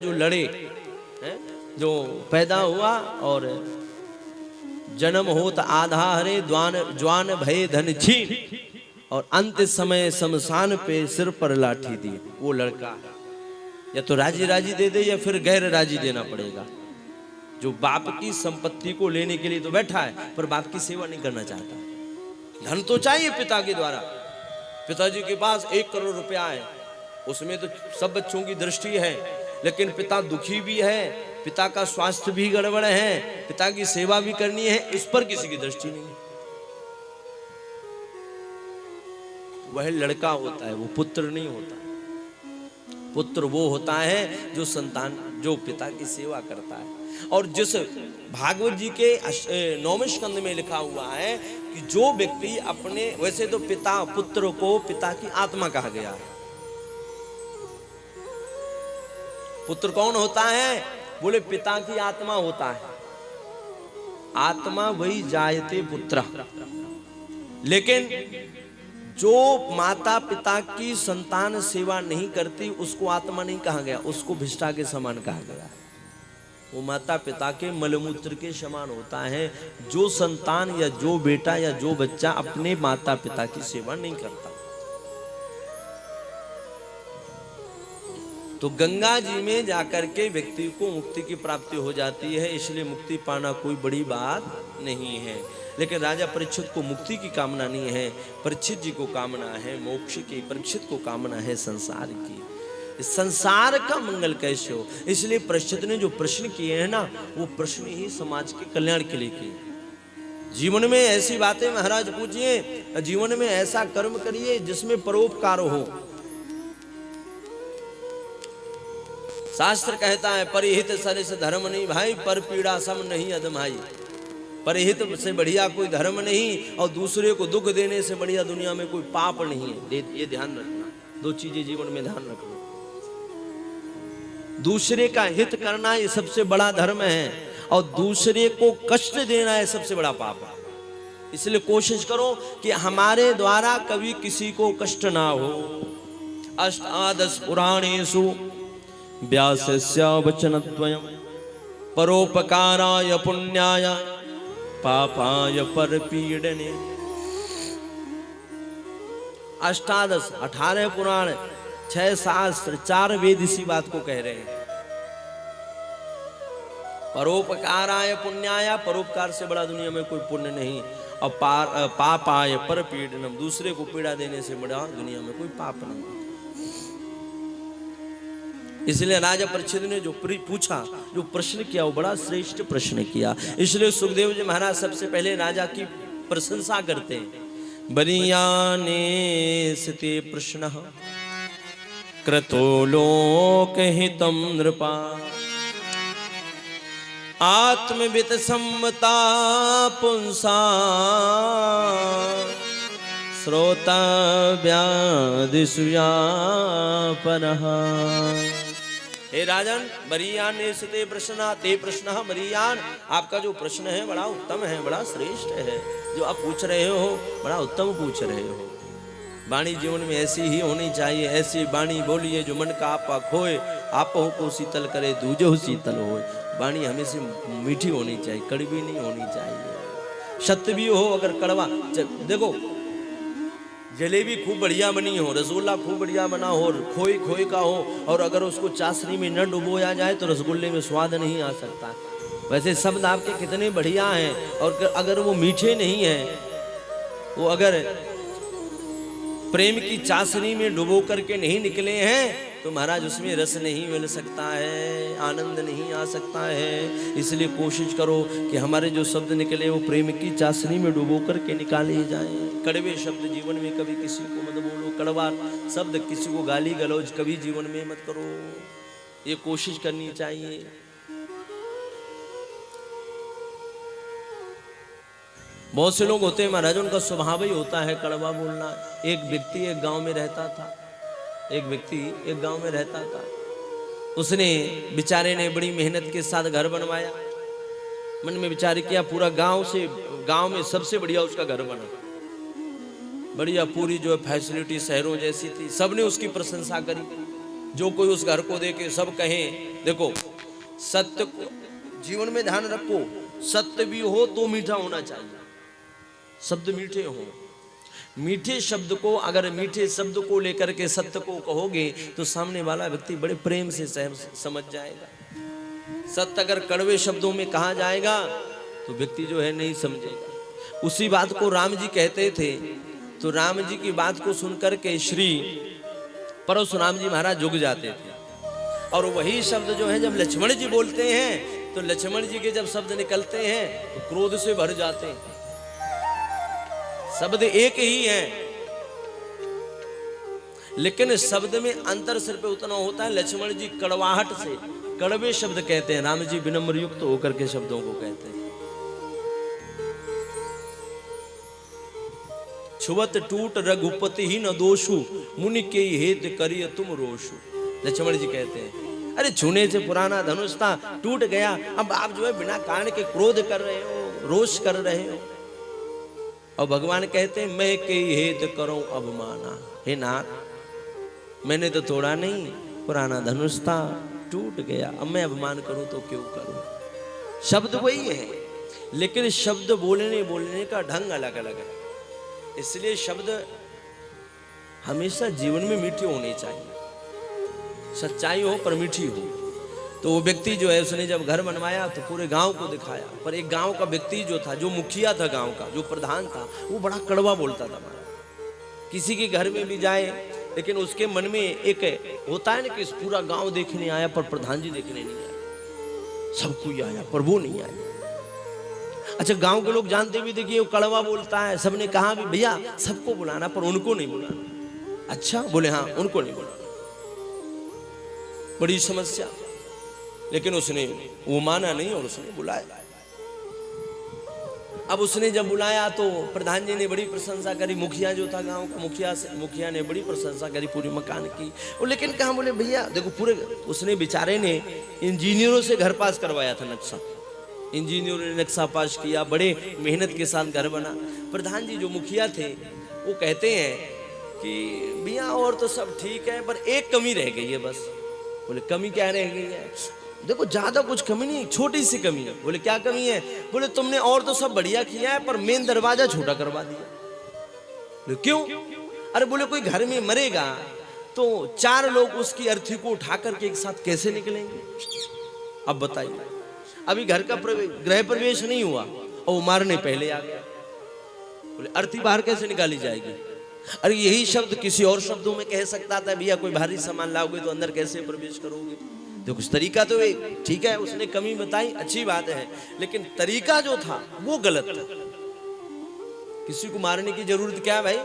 जो लड़े हैं, जो पैदा हुआ और जन्म होत आधा हरे ज्वान भय धन छीन और अंत समय शमशान पे सिर पर लाठी दी। वो लड़का या तो राजी राजी दे दे या फिर गैर राजी देना पड़ेगा। जो बाप की संपत्ति को लेने के लिए तो बैठा है पर बाप की सेवा नहीं करना चाहता। धन तो चाहिए पिता के द्वारा, पिताजी के पास 1 करोड़ रुपया है, उसमें तो सब बच्चों की दृष्टि है, लेकिन पिता दुखी भी है, पिता का स्वास्थ्य भी गड़बड़ है, पिता की सेवा भी करनी है, इस पर किसी की दृष्टि नहीं। वह लड़का होता है, वो पुत्र नहीं होता। पुत्र वो होता है जो संतान, जो पिता की सेवा करता है। और जिस भागवत जी के 9वें स्कंद में लिखा हुआ है कि जो व्यक्ति अपने, वैसे तो पिता पुत्र को पिता की आत्मा कहा गया है। पुत्र कौन होता है? बोले पिता की आत्मा होता है। आत्मा वही जायते पुत्र। लेकिन जो माता पिता की संतान सेवा नहीं करती उसको आत्मा नहीं कहा गया, उसको भिष्टा के समान कहा गया। वो माता पिता के मलमूत्र के समान होता है। जो संतान या जो बेटा या जो बच्चा अपने माता पिता की सेवा नहीं करता, तो गंगा जी में जाकर के व्यक्ति को मुक्ति की प्राप्ति हो जाती है। इसलिए मुक्ति पाना कोई बड़ी बात नहीं है। लेकिन राजा परीक्षित को मुक्ति की कामना नहीं है, परीक्षित जी को कामना है मोक्ष की, परीक्षित को कामना है संसार की। इस संसार का मंगल कैसे हो, इसलिए परीक्षित ने जो प्रश्न किए हैं ना, वो प्रश्न ही समाज के कल्याण के लिए किए। जीवन में ऐसी बातें महाराज पूछिए, जीवन में ऐसा कर्म करिए जिसमें परोपकार हो। शास्त्र कहता है परिहित सरिस धर्म नहीं भाई, पर पीड़ा सम नहीं अदमाई। परिहित से बढ़िया कोई धर्म नहीं और दूसरे को दुख देने से बढ़िया दुनिया में कोई पाप नहीं है। ये ध्यान रखना, 2 चीजें जीवन में ध्यान रखना। दूसरे का हित करना ये सबसे बड़ा धर्म है और दूसरे को कष्ट देना है सबसे बड़ा पाप है। इसलिए कोशिश करो कि हमारे द्वारा कभी किसी को कष्ट ना हो। अष्टादश पुराणेषु व्यासस्य वचनद्वयम् परोपकाराय पुण्याय पापाय परपीडने। 18 पुराण, 6 शास्त्र, 4 वेद इसी बात को कह रहे हैं। परोपकाराय पुण्याय, परोपकार से बड़ा दुनिया में कोई पुण्य नहीं। और पापाय परपीडनम, दूसरे को पीड़ा देने से बड़ा दुनिया में कोई पाप नहीं। इसलिए राजा परीक्षित ने जो पूछा, जो प्रश्न किया, वो बड़ा श्रेष्ठ प्रश्न किया। इसलिए सुखदेव जी महाराज सबसे पहले राजा की प्रशंसा करते हैं। बरियाने स्ते प्रश्न क्रतो लोक हितम नृपा आत्मवित सम्मता पुंसा श्रोतव्यादिशुया परः। हे राजन, बरियान ने प्रश्न ते प्रश्न, बरियान आपका जो प्रश्न है बड़ा उत्तम है, बड़ा श्रेष्ठ है। जो आप पूछ रहे हो बड़ा उत्तम पूछ रहे हो। वाणी जीवन में ऐसी ही होनी चाहिए। ऐसी वाणी बोलिए जो मन का आपा खोए, आपो को शीतल करे दूजो शीतल होए। वाणी हमेशा मीठी होनी चाहिए, कड़वी नहीं होनी चाहिए। सत्य भी हो अगर कड़वा, देखो जलेबी खूब बढ़िया बनी हो, रसगुल्ला खूब बढ़िया बना हो, खोए का हो, और अगर उसको चाशनी में न डुबोया जाए तो रसगुल्ले में स्वाद नहीं आ सकता। वैसे शब्द आपके कितने बढ़िया हैं, और अगर वो मीठे नहीं हैं, वो अगर प्रेम की चाशनी में डुबो करके नहीं निकले हैं, तो महाराज उसमें रस नहीं मिल सकता है, आनंद नहीं आ सकता है। इसलिए कोशिश करो कि हमारे जो शब्द निकले वो प्रेम की चाशनी में डुबो करके निकाले जाएं। कड़वे शब्द जीवन में कभी किसी को मत बोलो, कड़वा शब्द किसी को गाली गलौज कभी जीवन में मत करो, ये कोशिश करनी चाहिए। बहुत से लोग होते हैं महाराज, उनका स्वभाव ही होता है कड़वा बोलना। एक व्यक्ति एक गांव में रहता था, उसने बेचारे ने बड़ी मेहनत के साथ घर बनवाया। मन में विचार किया पूरा गांव में सबसे बढ़िया उसका घर बना, बढ़िया पूरी जो फैसिलिटी शहरों जैसी थी। सबने उसकी प्रशंसा करी। जो कोई उस घर को देखे सब कहें देखो सत्य को जीवन में ध्यान रखो, सत्य भी हो तो मीठा होना चाहिए, शब्द मीठे हो। मीठे शब्द को अगर मीठे शब्द को लेकर के सत्य को कहोगे तो सामने वाला व्यक्ति बड़े प्रेम से समझ जाएगा। सत्य अगर कड़वे शब्दों में कहा जाएगा तो व्यक्ति जो है नहीं समझेगा। उसी बात को राम जी कहते थे, तो राम जी की बात को सुनकर के श्री परशुराम जी महाराज झुक जाते थे। और वही शब्द जो है जब लक्ष्मण जी बोलते हैं तो लक्ष्मण जी के जब शब्द निकलते हैं तो क्रोध से भर जाते हैं। शब्द एक ही है लेकिन शब्द में अंतर सिर्फ उतना होता है, लक्ष्मण जी कड़वाहट से कड़वे शब्द कहते हैं, राम जी विनम्र युक्त होकर के शब्दों को कहते हैं। छुवत टूट रघुपति ही न दोषु, मुनि के हेत करिय तुम रोषु। लक्ष्मण जी कहते हैं अरे छूने से पुराना धनुष था, टूट गया, अब आप जो है बिना कारण के क्रोध कर रहे हो, रोष कर रहे हो। और भगवान कहते हैं मैं के हेत करूं अवमाना। हे नाथ मैंने तो तोड़ा नहीं, पुराना धनुष था टूट गया, अब मैं अपमान करूं तो क्यों करूं। शब्द वही है लेकिन शब्द बोलने का ढंग अलग अलग है। इसलिए शब्द हमेशा जीवन में मीठे होने चाहिए, सच्चाई हो पर मीठी हो। तो वो व्यक्ति जो है उसने जब घर बनवाया तो पूरे गांव को दिखाया, पर एक गांव का व्यक्ति जो था, जो मुखिया था गांव का, जो प्रधान था, वो बड़ा कड़वा बोलता था। किसी के घर में भी जाए लेकिन उसके मन में एक होता है ना कि पूरा गांव देखने आया पर प्रधान जी देखने नहीं आया, सब कोई आया पर वो नहीं आया। अच्छा गांव के लोग जानते भी थे कि वो कड़वा बोलता है, सबने कहा भी भैया सबको बुलाना पर उनको नहीं बुलाना। अच्छा बोले हाँ उनको नहीं बुलाना, बड़ी समस्या। लेकिन उसने वो माना नहीं और उसने बुलाया। अब उसने जब बुलाया तो प्रधान जी ने बड़ी प्रशंसा करी, मुखिया जो था गांव का मुखिया ने बड़ी प्रशंसा करी पूरी मकान की। और लेकिन कहा बोले भैया देखो पूरे उसने बेचारे ने इंजीनियरों से घर पास करवाया था नक्शा, इंजीनियरों ने नक्शा पास किया, बड़े मेहनत के साथ घर बना। प्रधान जी जो मुखिया थे वो कहते हैं कि भैया और तो सब ठीक है पर एक कमी रह गई है बस। बोले कमी क्या रह गई है? देखो ज्यादा कुछ कमी नहीं, छोटी सी कमी है। बोले क्या कमी है? बोले तुमने और तो सब बढ़िया किया है पर मेन दरवाजा छोटा करवा दिया। बोले क्यों? अरे बोले कोई घर में मरेगा तो 4 लोग उसकी अर्थी को उठा करके एक साथ कैसे निकलेंगे? अब बताइए, अभी घर का गृह प्रवेश नहीं हुआ और वो मारने पहले आ गया। बोले अर्थी बाहर कैसे निकाली जाएगी? अरे यही शब्द किसी और शब्दों में कह सकता था, भैया कोई भारी सामान लाओगे तो अंदर कैसे प्रवेश करोगे? तो कुछ तरीका तो एक ठीक है, उसने कमी बताई अच्छी बात है, लेकिन तरीका जो था वो गलत था। किसी को मारने की जरूरत क्या है भाई?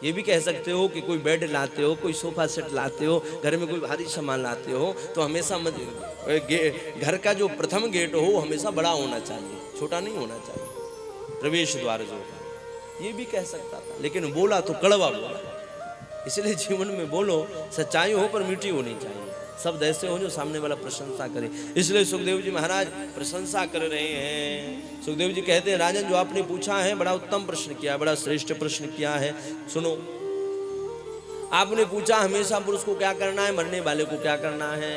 ये भी कह सकते हो कि कोई बेड लाते हो, कोई सोफा सेट लाते हो, घर में कोई भारी सामान लाते हो तो हमेशा घर का जो प्रथम गेट हो वो हमेशा बड़ा होना चाहिए, छोटा नहीं होना चाहिए, प्रवेश द्वार जो है। ये भी कह सकता था लेकिन बोला तो कड़वा बोला। इसलिए जीवन में बोलो सच्चाई हो पर मीठी होनी चाहिए, शब्द ऐसे हो जो सामने वाला प्रशंसा करे। इसलिए सुखदेव जी महाराज प्रशंसा कर रहे हैं। सुखदेव जी कहते हैं राजन जो आपने पूछा है बड़ा उत्तम प्रश्न किया है, बड़ा श्रेष्ठ प्रश्न किया है। सुनो, आपने पूछा हमेशा पुरुष को क्या करना है, मरने वाले को क्या करना है।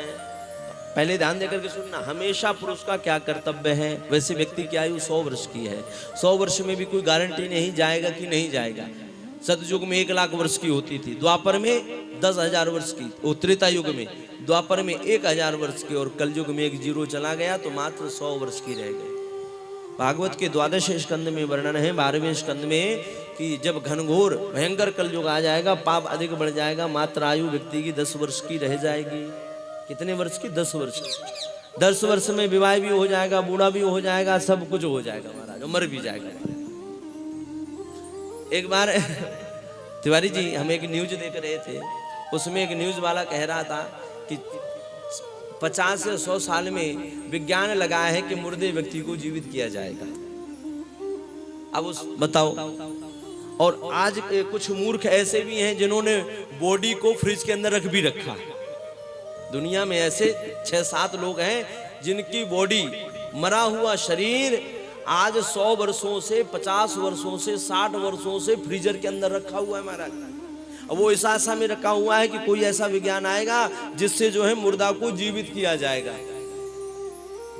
पहले ध्यान देकर के सुनना, हमेशा पुरुष का क्या कर्तव्य है। वैसे व्यक्ति की आयु 100 वर्ष की है, 100 वर्ष में भी कोई गारंटी नहीं जाएगा कि नहीं जाएगा। सतयुग में 1 लाख वर्ष की होती थी, द्वापर में 10,000 वर्ष की, और त्रेता युग में द्वापर में 1,000 वर्ष की, और कलयुग में 1 जीरो चला गया तो मात्र 100 वर्ष की रह गई। भागवत के 12वें स्कंद में वर्णन है, 12वें स्कंद में, कि जब घनघोर भयंकर कलयुग आ जाएगा, पाप अधिक बढ़ जाएगा, मात्र आयु व्यक्ति की 10 वर्ष की रह जाएगी। कितने वर्ष की? 10 वर्ष की। 10 वर्ष में विवाह भी हो जाएगा, बूढ़ा भी हो जाएगा, सब कुछ हो जाएगा महाराज, मर भी जाएगा। एक बार तिवारी जी हम एक न्यूज देख रहे थे, उसमें एक न्यूज वाला कह रहा था कि 50 से 100 साल में विज्ञान लगाया है कि मुर्दे व्यक्ति को जीवित किया जाएगा। अब उस बताओ, और आज कुछ मूर्ख ऐसे भी हैं जिन्होंने बॉडी को फ्रिज के अंदर रख भी रखा है। दुनिया में ऐसे 6-7 लोग हैं जिनकी बॉडी, मरा हुआ शरीर आज 100 वर्षों से, 50 वर्षों से, 60 वर्षों से फ्रीजर के अंदर रखा हुआ है महाराज। और वो इस आशा में रखा हुआ है कि कोई ऐसा विज्ञान आएगा जिससे जो है मुर्दा को जीवित किया जाएगा।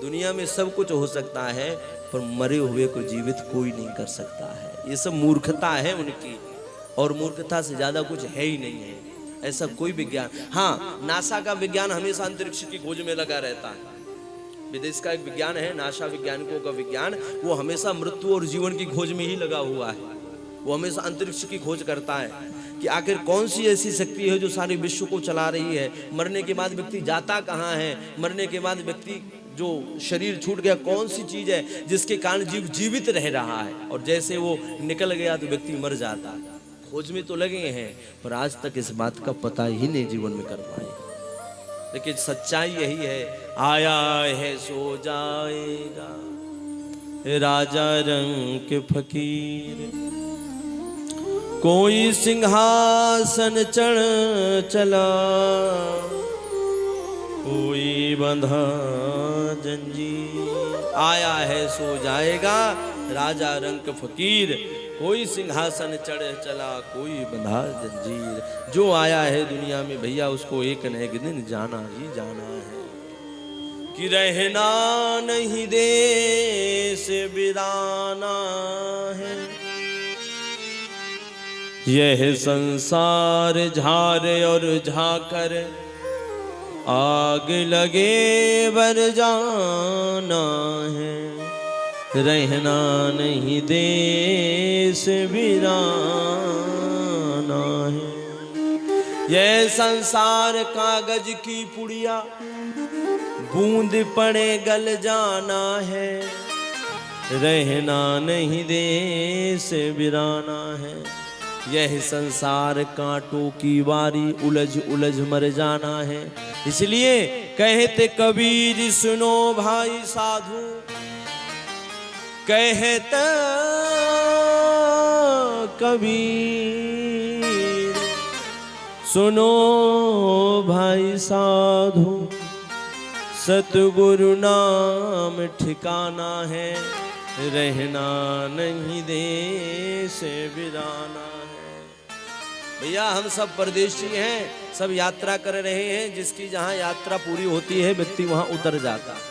दुनिया में सब कुछ हो सकता है पर मरे हुए को जीवित कोई नहीं कर सकता है। ये सब मूर्खता है उनकी, और मूर्खता से ज्यादा कुछ है ही नहीं है ऐसा कोई विज्ञान। हाँ, नासा का विज्ञान हमेशा अंतरिक्ष की खोज में लगा रहता है। विदेश का एक विज्ञान है नासा, वैज्ञानिकों का विज्ञान, वो हमेशा मृत्यु और जीवन की खोज में ही लगा हुआ है। वो हमेशा अंतरिक्ष की खोज करता है कि आखिर कौन सी ऐसी शक्ति है जो सारे विश्व को चला रही है। मरने के बाद व्यक्ति जाता कहाँ है, मरने के बाद व्यक्ति जो शरीर छूट गया कौन सी चीज है जिसके कारण जीव जीवित रह रहा है, और जैसे वो निकल गया तो व्यक्ति मर जाता है। खोज में तो लगे हैं पर आज तक इस बात का पता ही नहीं जीवन में कर पाए। लेकिन सच्चाई यही है, आया है सो जाएगा राजा रंग के फकीर, कोई सिंहासन चढ़ चला, कोई बंधा जंजीर। आया है सो जाएगा राजा रंग फकीर, कोई सिंहासन चढ़ चला, कोई बंधा जंजीर। जो आया है दुनिया में भैया उसको एक न एक दिन जाना ही जाना है। कि रहना नहीं देश बिराना है, यह संसार झारे और झाकर आग लगे बर जाना है। रहना नहीं देश बिराना है, यह संसार कागज की पुड़िया बूंद पड़े गल जाना है। रहना नहीं देश बिराना है, यह संसार कांटों की वारी उलझ उलझ मर जाना है। इसलिए कहते कबीर सुनो भाई साधु, कहते कबीर सुनो भाई साधु, सतगुरु नाम ठिकाना है। रहना नहीं देश बिराना है। भैया हम सब परदेशी हैं, सब यात्रा कर रहे हैं। जिसकी जहाँ यात्रा पूरी होती है व्यक्ति वहाँ उतर जाता है।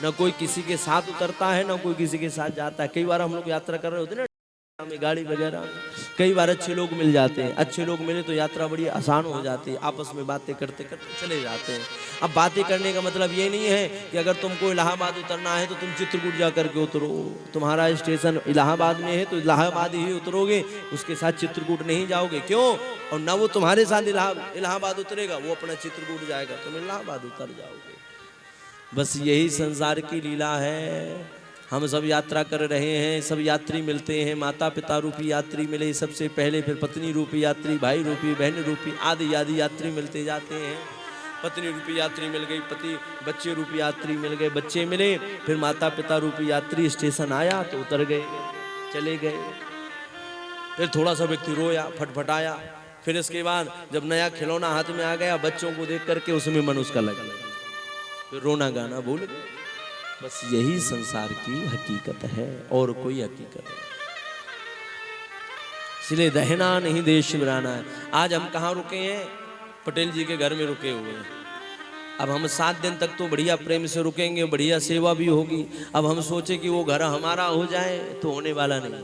न कोई किसी के साथ उतरता है न कोई किसी के साथ जाता है। कई बार हम लोग यात्रा कर रहे होते हैं ना गाड़ी वगैरह, कई बार अच्छे लोग मिल जाते हैं। अच्छे लोग मिले तो यात्रा बड़ी आसान हो जाती है, आपस में बातें करते करते चले जाते हैं। अब बातें करने का मतलब ये नहीं है कि अगर तुमको इलाहाबाद उतरना है तो तुम चित्रकूट जा करके उतरो। तुम्हारा स्टेशन इलाहाबाद में है तो इलाहाबाद ही उतरोगे, उसके साथ चित्रकूट नहीं जाओगे। क्यों? और न वो तुम्हारे साथ इलाहाबाद उतरेगा, वो अपना चित्रकूट जाएगा, तुम इलाहाबाद उतर जाओगे। बस यही संसार की लीला है। हम सब यात्रा कर रहे हैं, सब यात्री मिलते हैं। माता पिता रूपी यात्री मिले सबसे पहले, फिर पत्नी रूपी यात्री, भाई रूपी, बहन रूपी, आदि आदि यात्री मिलते जाते हैं। पत्नी रूपी यात्री मिल गई, पति बच्चे रूपी यात्री मिल गए, बच्चे मिले, फिर माता पिता रूपी यात्री स्टेशन आया तो उतर गए, चले गए। फिर थोड़ा सा व्यक्ति रोया, फटफटाया। फिर इसके बाद जब नया खिलौना हाथ में आ गया, बच्चों को देख करके उसमें मन उसका लग गया, फिर रोना गाना भूल गए। बस यही संसार की हकीकत है और कोई हकीकत नहीं। इसलिए रहना नहीं देश बिराना है। आज हम कहाँ रुके हैं? पटेल जी के घर में रुके हुए हैं। अब हम 7 दिन तक तो बढ़िया प्रेम से रुकेंगे, बढ़िया सेवा भी होगी। अब हम सोचे कि वो घर हमारा हो जाए तो होने वाला नहीं।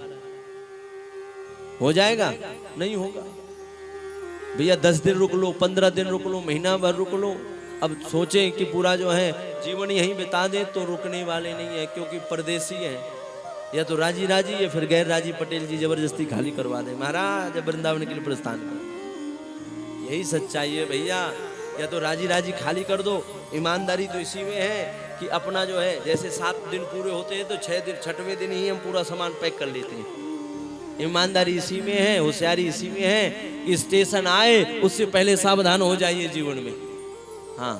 हो जाएगा? नहीं होगा भैया। 10 दिन रुक लो, 15 दिन रुक लो, महीना भर रुक लो। अब सोचें कि पूरा जो है जीवन यहीं बिता दें तो रुकने वाले नहीं है, क्योंकि परदेसी हैं। या तो राजी राजी या फिर गैर राजी पटेल जी जबरदस्ती खाली करवा दें, महाराज वृंदावन के लिए प्रस्थान कर। यही सच्चाई है भैया। या तो राजी राजी खाली कर दो। ईमानदारी तो इसी में है कि अपना जो है जैसे 7 दिन पूरे होते हैं तो 6वें दिन ही हम पूरा सामान पैक कर लेते हैं। ईमानदारी इसी में है, होशियारी इसी में है कि स्टेशन आए उससे पहले सावधान हो जाइए जीवन में। हाँ,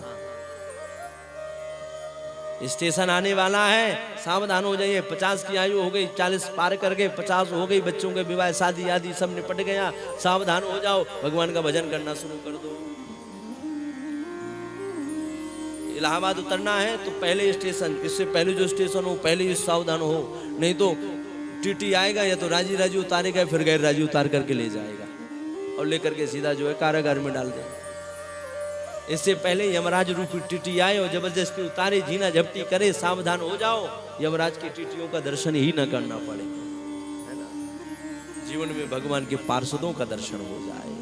स्टेशन आने वाला है, सावधान हो जाइए। 50 की आयु हो गई, 40 पार कर गए, 50 हो गई, बच्चों के विवाह शादी आदि सब निपट गया, सावधान हो जाओ, भगवान का भजन करना शुरू कर दो। इलाहाबाद उतरना है तो पहले स्टेशन, इससे पहले जो स्टेशन हो पहले ही सावधान हो, नहीं तो टीटी आएगा या तो राजी राजी उतारेगा फिर गैर राजी उतार करके ले जाएगा। और लेकर के सीधा जो है कारागार में डाल देंगे। इससे पहले यमराज रूपी टीटी आए और जबरदस्ती उतारे, जीना झपटी करे, सावधान हो जाओ, यमराज की टीटियों का दर्शन ही न करना पड़े, है ना। जीवन में भगवान के पार्षदों का दर्शन हो जाए।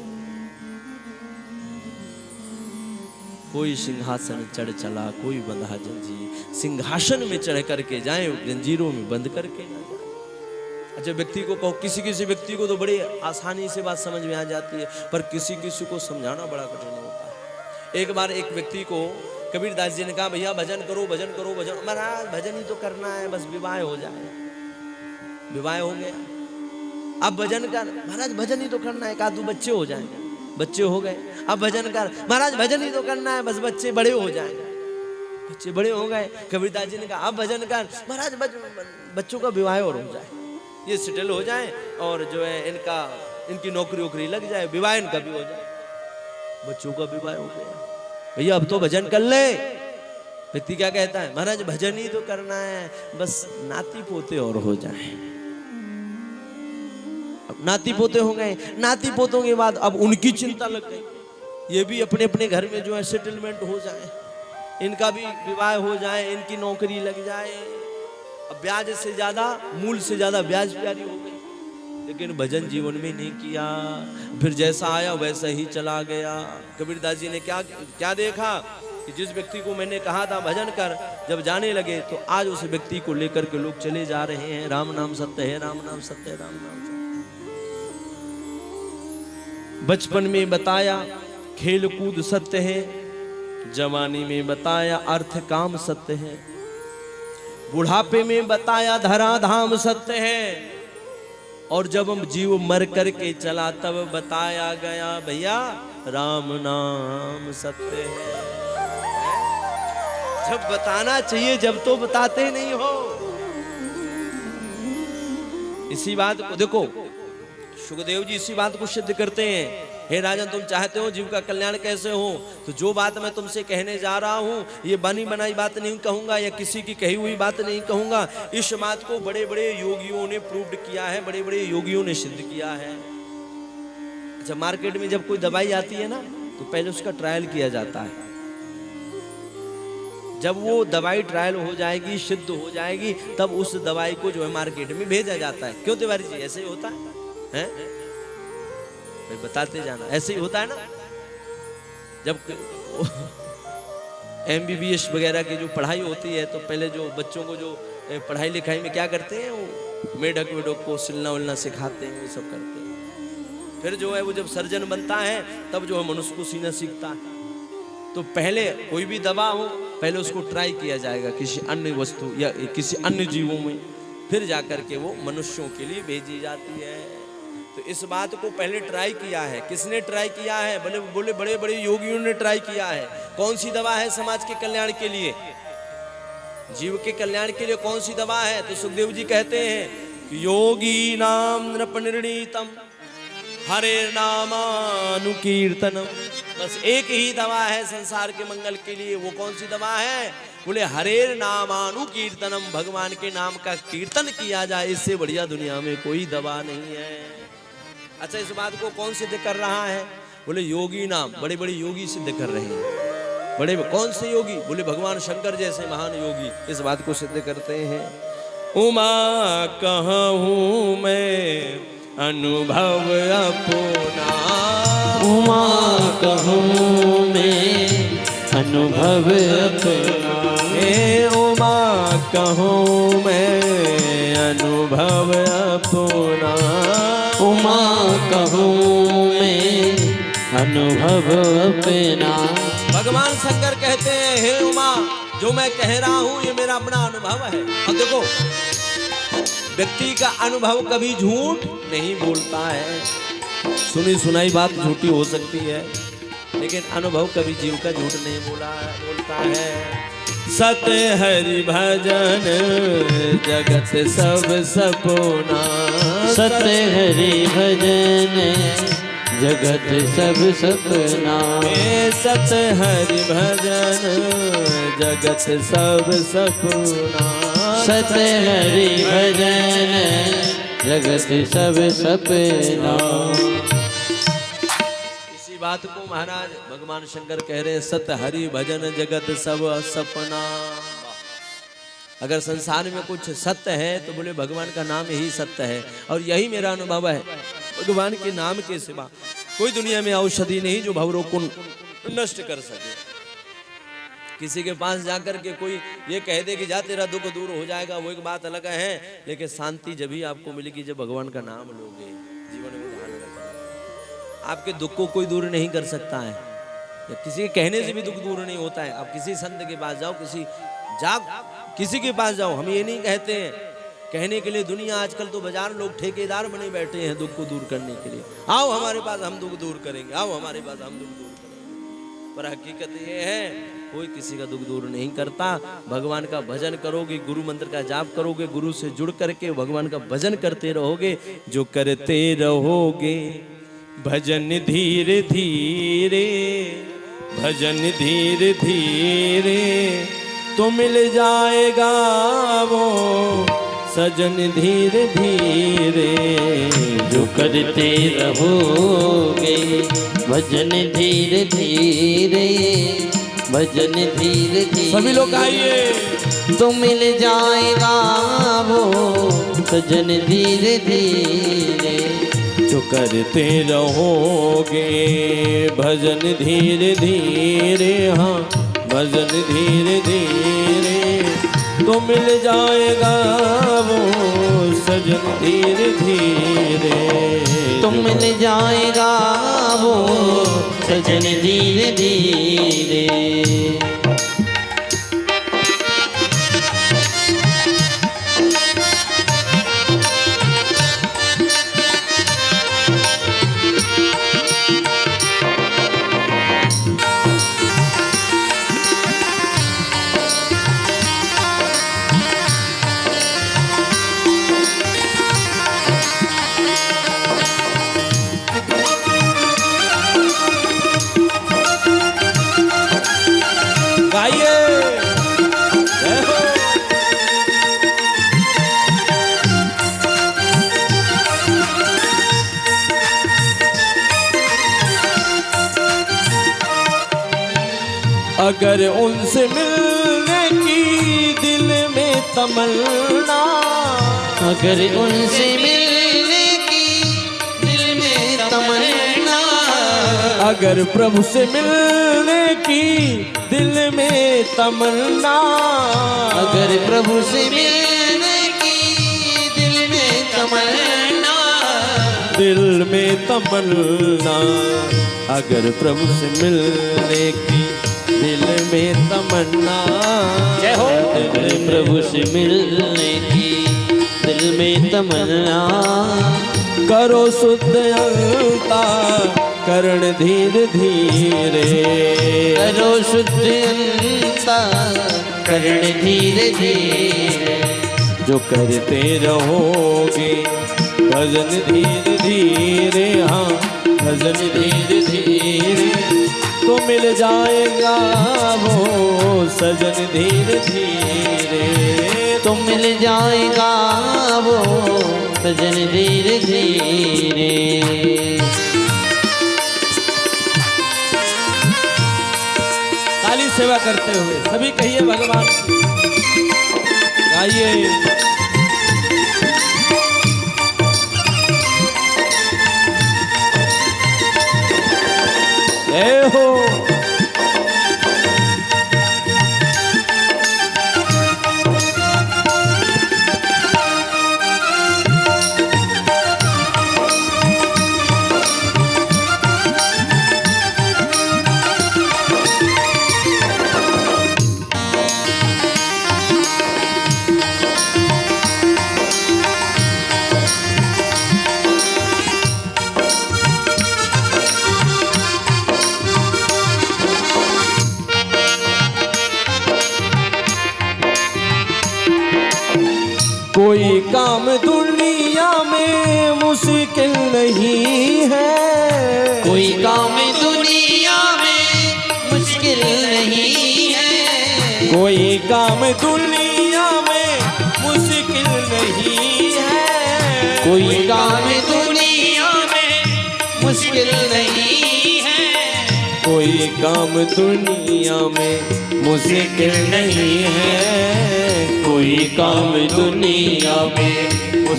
कोई सिंहासन चढ़ चला, कोई बंधा जंजीर, सिंहासन में चढ़ करके जाए, जंजीरों में बंद करके ना जाए। अच्छा, व्यक्ति को कहो, किसी किसी व्यक्ति को तो बड़ी आसानी से बात समझ में आ जाती है, पर किसी किसी को समझाना बड़ा कठिन होता है। एक बार एक व्यक्ति को कबीरदास जी ने कहा, भैया भजन करो भजन करो भजन। महाराज भजन ही तो करना है, बस विवाह हो जाए। विवाह हो गया, अब भजन कर। महाराज भजन ही तो करना है, का दो बच्चे हो जाएंगे। बच्चे हो गए, अब भजन कर। महाराज भजन ही तो करना है, बस बच्चे बड़े हो जाएंगे। बच्चे बड़े हो गए, कबीरदास जी ने कहा, अब भजन कर। महाराज बच्चों का विवाह और हो जाए, ये सेटल हो जाए, और जो है इनकी नौकरी वोकरी लग जाए, विवाह इनका भी हो जाए। बच्चों का विवाह हो गया, भैया अब तो भजन कर ले। व्यक्ति क्या कहता है, महाराज भजन ही तो करना है, बस नाती पोते और हो जाए। अब नाती पोते हो गए, नाती पोतों के बाद अब उनकी चिंता लग गई, ये भी अपने अपने घर में जो है सेटलमेंट हो जाए, इनका भी विवाह हो जाए, इनकी नौकरी लग जाए। अब ब्याज से ज्यादा, मूल से ज्यादा ब्याज प्यारी हो गई। लेकिन भजन जीवन में नहीं किया, फिर जैसा आया वैसा ही चला गया। कबीरदास जी ने क्या देखा कि जिस व्यक्ति को मैंने कहा था भजन कर, जब जाने लगे तो आज उस व्यक्ति को लेकर के लोग चले जा रहे हैं। राम नाम सत्य है, राम नाम सत्य है, राम नाम सत्य। बचपन में बताया खेल कूद सत्य है, जवानी में बताया अर्थ काम सत्य है, बुढ़ापे में बताया धराधाम सत्य है, और जब हम जीव मर करके चला तब बताया गया भैया राम नाम सत्य है। जब बताना चाहिए, जब तो बताते नहीं हो। इसी बात को देखो, सुखदेव जी इसी बात को सिद्ध करते हैं। हे राजन, तुम चाहते हो जीव का कल्याण कैसे हो, तो जो बात मैं तुमसे कहने जा रहा हूं, ये बनी बनाई बात नहीं कहूंगा, या किसी की कही हुई बात नहीं कहूंगा। इस बात को बड़े बड़े योगियों ने प्रूव्ड किया है, बड़े बड़े योगियों ने सिद्ध किया है। अच्छा, मार्केट में जब कोई दवाई आती है ना, तो पहले उसका ट्रायल किया जाता है। जब वो दवाई ट्रायल हो जाएगी, सिद्ध हो जाएगी, तब उस दवाई को जो है मार्केट में भेजा जाता है। क्यों तिवारी जी, ऐसे ही होता है? बताते जाना, ऐसे ही होता है ना। जब MBBS वगैरह की जो पढ़ाई होती है, तो पहले जो बच्चों को जो पढ़ाई लिखाई में क्या करते हैं, वो मेढक वेढक को सिलना उलना सिखाते हैं, वो सब करते हैं। फिर जो है वो जब सर्जन बनता है, तब जो है मनुष्य को सीना सीखता है। तो पहले कोई भी दवा हो, पहले उसको ट्राई किया जाएगा किसी अन्य वस्तु या किसी अन्य जीवों में, फिर जाकर के वो मनुष्यों के लिए भेजी जाती है। तो इस बात को पहले ट्राई किया है। किसने ट्राई किया है? बोले बड़े बड़े योगियों ने ट्राई किया है। कौन सी दवा है समाज के कल्याण के लिए, जीव के कल्याण के लिए कौन सी दवा है? तो सुखदेव जी कहते हैं योगी नाम नृपनिर्णीतम हरे नामानुकीर्तनम। बस एक ही दवा है संसार के मंगल के लिए। वो कौन सी दवा है? बोले हरे नामानुकीर्तनम, भगवान के नाम का कीर्तन किया जाए, इससे बढ़िया दुनिया में कोई दवा नहीं है। अच्छा, इस बात को कौन सिद्ध कर रहा है? बोले योगी नाम, बड़े बड़े योगी सिद्ध कर रहे हैं। बड़े कौन से योगी? बोले भगवान शंकर जैसे महान योगी इस बात को सिद्ध करते हैं। उमा कहूँ मैं अनुभव अपना, उमा कहूँ मैं अनुभव अपना, हे उमा कहूँ मैं अनुभव अपना, उमा कहूँ मैं अनुभव अपना। भगवान शंकर कहते हैं हे उमा, जो मैं कह रहा हूँ ये मेरा अपना अनुभव है। अब देखो, व्यक्ति का अनुभव कभी झूठ नहीं बोलता है। सुनी सुनाई बात झूठी हो सकती है, लेकिन अनुभव कभी जीव का झूठ नहीं बोलता है। सत्य हरि भजन जगत सब सपना, सत्य हरि भजन जगत सब सपना, सत्य हरि भजन जगत सब सपना, सत्य हरि भजन जगत सब सपना। बात को महाराज भगवान शंकर कह रहे हैं, सत हरि भजन जगत सब सपना। अगर संसार में कुछ सत्य है तो बोले भगवान का नाम ही सत्य है। और यही मेरा अनुभव है, भगवान के नाम के सिवा कोई दुनिया में औषधि नहीं जो भवरोग को नष्ट कर सके। किसी के पास जाकर के कोई ये कह दे कि जा तेरा दुख दूर हो जाएगा, वो एक बात अलग है, लेकिन शांति जब ही आपको मिलेगी जब भगवान का नाम लोगे। जीवन में ध्यान रखना, आपके दुख को कोई दूर नहीं कर सकता है, या किसी के कहने से भी दुख दूर नहीं होता है। आप किसी संत के पास जाओ, किसी के पास जाओ, हम ये नहीं कहते हैं कहने के लिए। दुनिया आजकल तो बाजार लोग ठेकेदार बने बैठे हैं दुख को दूर करने के लिए। आओ हमारे पास, हम दुख दूर करेंगे, आओ हमारे पास, हम दुख दूर करेंगे। पर हकीकत ये है कोई किसी का दुख दूर नहीं करता। भगवान का भजन करोगे, गुरु मंत्र का जाप करोगे, गुरु से जुड़ करके भगवान का भजन करते रहोगे, जो करते रहोगे भजन धीरे धीरे, भजन धीरे धीरे तो मिल जाएगा वो सजन धीरे धीरे। जो करते रहोगे भजन धीरे धीरे, भजन धीरे धीरे, सभी लोग आइए, तो मिल जाएगा वो सजन धीरे धीरे। जो करते रहोगे भजन धीरे धीरे, हाँ भजन धीरे धीरे तो मिल जाएगा वो सजन धीरे धीरे, तो मिल जाएगा वो सजन धीरे धीरे। अगर उनसे मिलने की दिल में तमन्ना, अगर उनसे मिलने की दिल में तमन्ना, अगर प्रभु से मिलने की दिल में तमन्ना, अगर प्रभु से मिलने की दिल में तमन्ना, दिल में तमन्ना, अगर प्रभु से मिलने की दिल में तमन्ना, जय हो। अगर प्रभु से मिलने की दिल में तमन्ना, करो शुद्ध अंता करण धीरे धीरे, करो शुद्ध अंता करण धीरे धीरे। जो करते रहोगे भजन धीरे धीरे, हाँ भजन धीरे धीरे तो मिल जाएगा वो सजन धीरे धीरे, तो मिल जाएगा वो सजन धीरे धीरे। काली सेवा करते हुए सभी कहिए भगवान, गाइए। जय हो। कोई काम दुनिया में मुश्किल नहीं है, कोई काम दुनिया में मुश्किल नहीं है, कोई काम दुनिया में मुश्किल नहीं है, कोई काम दुनिया में मुश्किल नहीं है। कोई काम दुनिया में मुश्किल नहीं है, कोई काम दुनिया में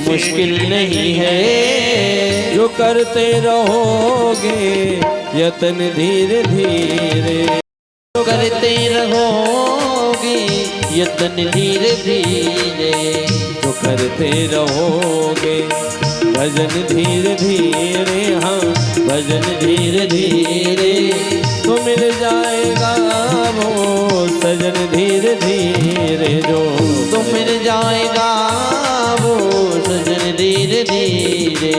मुश्किल नहीं है। जो करते रहोगे यत्न धीरे धीरे, जो करते रहोगे यत्न धीरे धीरे, जो करते रहोगे भजन धीरे धीरे, हाँ भजन धीरे धीरे, तो मिल जाएगा वो सजन धीरे धीरे, जो तो मिल जाएगा वो सजन धीरे धीरे।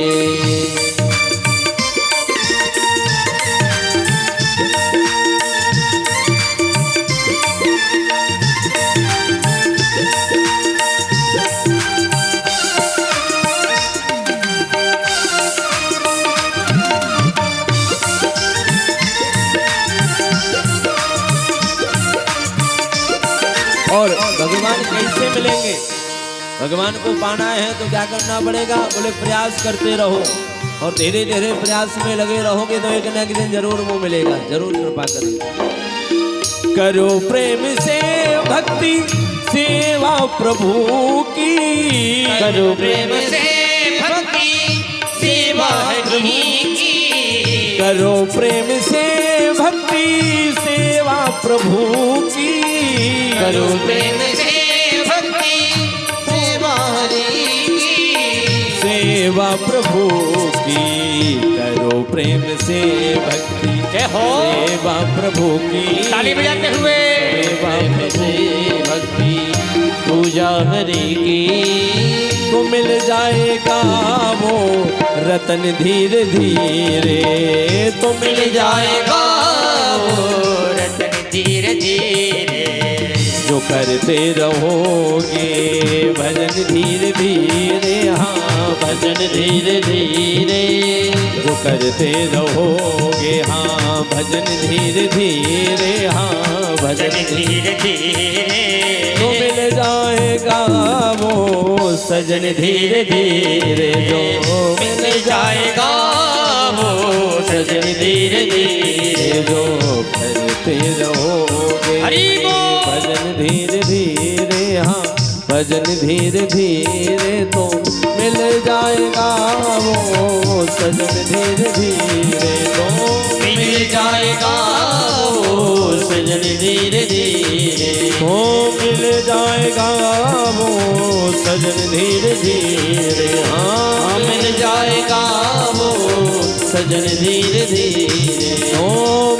और भगवान कैसे मिलेंगे? भगवान को पाना है तो क्या करना पड़ेगा? बोले प्रयास करते रहो और धीरे धीरे प्रयास में लगे रहोगे तो एक न एक दिन जरूर वो मिलेगा, जरूर कृपा करेगा। करो प्रेम से भक्ति सेवा प्रभु की, करो प्रेम से भक्ति सेवा प्रभु की, करो प्रेम से भक्ति सेवा प्रभु की, करो प्रेम से भक्ति सेवा हरि की, सेवा प्रभु की, करो प्रेम से भक्ति सेवा प्रभु की, ताली बजाते हुए सेवा से भक्ति पूजा हरि की, तो मिल जाएगा वो रतन धीरे धीरे, तो मिल जाएगा वो रतन धीरे धीरे। जो करते रहोगे भजन धीरे धीरे, हाँ भजन धीरे धीरे, जो करते रहोगे हाँ भजन धीरे धीरे, हाँ भजन धीरे धीरे, तो मिल जाएगा वो सजन धीरे धीरे, जो मिल जाएगा वो सजन धीरे धीरे, जो करते रहोगे हरि बोल। भजन धीरे धीरे, हाँ भजन धीरे धीरे, तो मिल जाएगा वो सजन धीरे धीरे, तो मिल जाएगा वो सजन धीरे धीरे, तो मिल जाएगा वो सजन धीरे धीरे, हाँ मिल जाएगा वो सजन धीरे धीरे, तो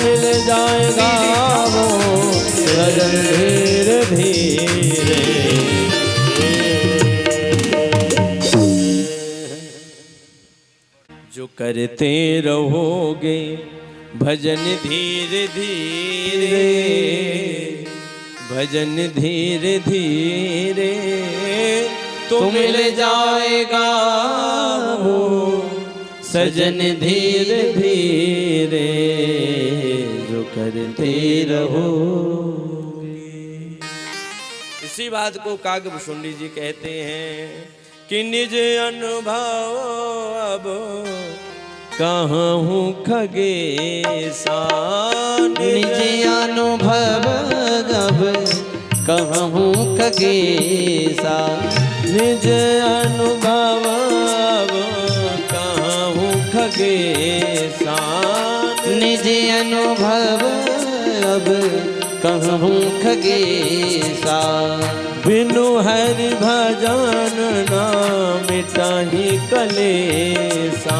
मिल जाएगा वो सजन धीरे धीरे। जो करते रहोगे भजन धीरे धीरे, भजन धीरे धीरे, तो मिल जाएगा वो सजन धीरे धीरे, जो करते रहोगे। इसी बात को काकभूषुंडी जी कहते हैं कि निज अनुभव अब कहाँ हूँ खगेसा, निज अनुभव अब कहाँ हूँ खगेसा, निज अनुभव अब कहाँ हूँ खगेसा, निज अनुभव अब कहाँ हूँ खगेसा, बिनु हरि भजन ना मिटाही कलेसा,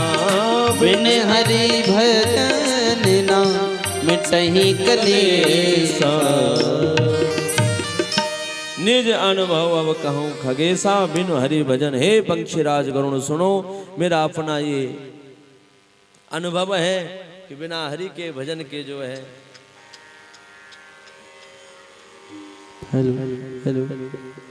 बिन हरि भजन ना मिटही कलेसा, निज अनुभव अब कहूँ खगेसा, बिनु हरि भजन। हे पंक्षीराज गरुण सुनो, मेरा अपना ये अनुभव है कि बिना हरि के भजन के जो है, हेलो हेलो,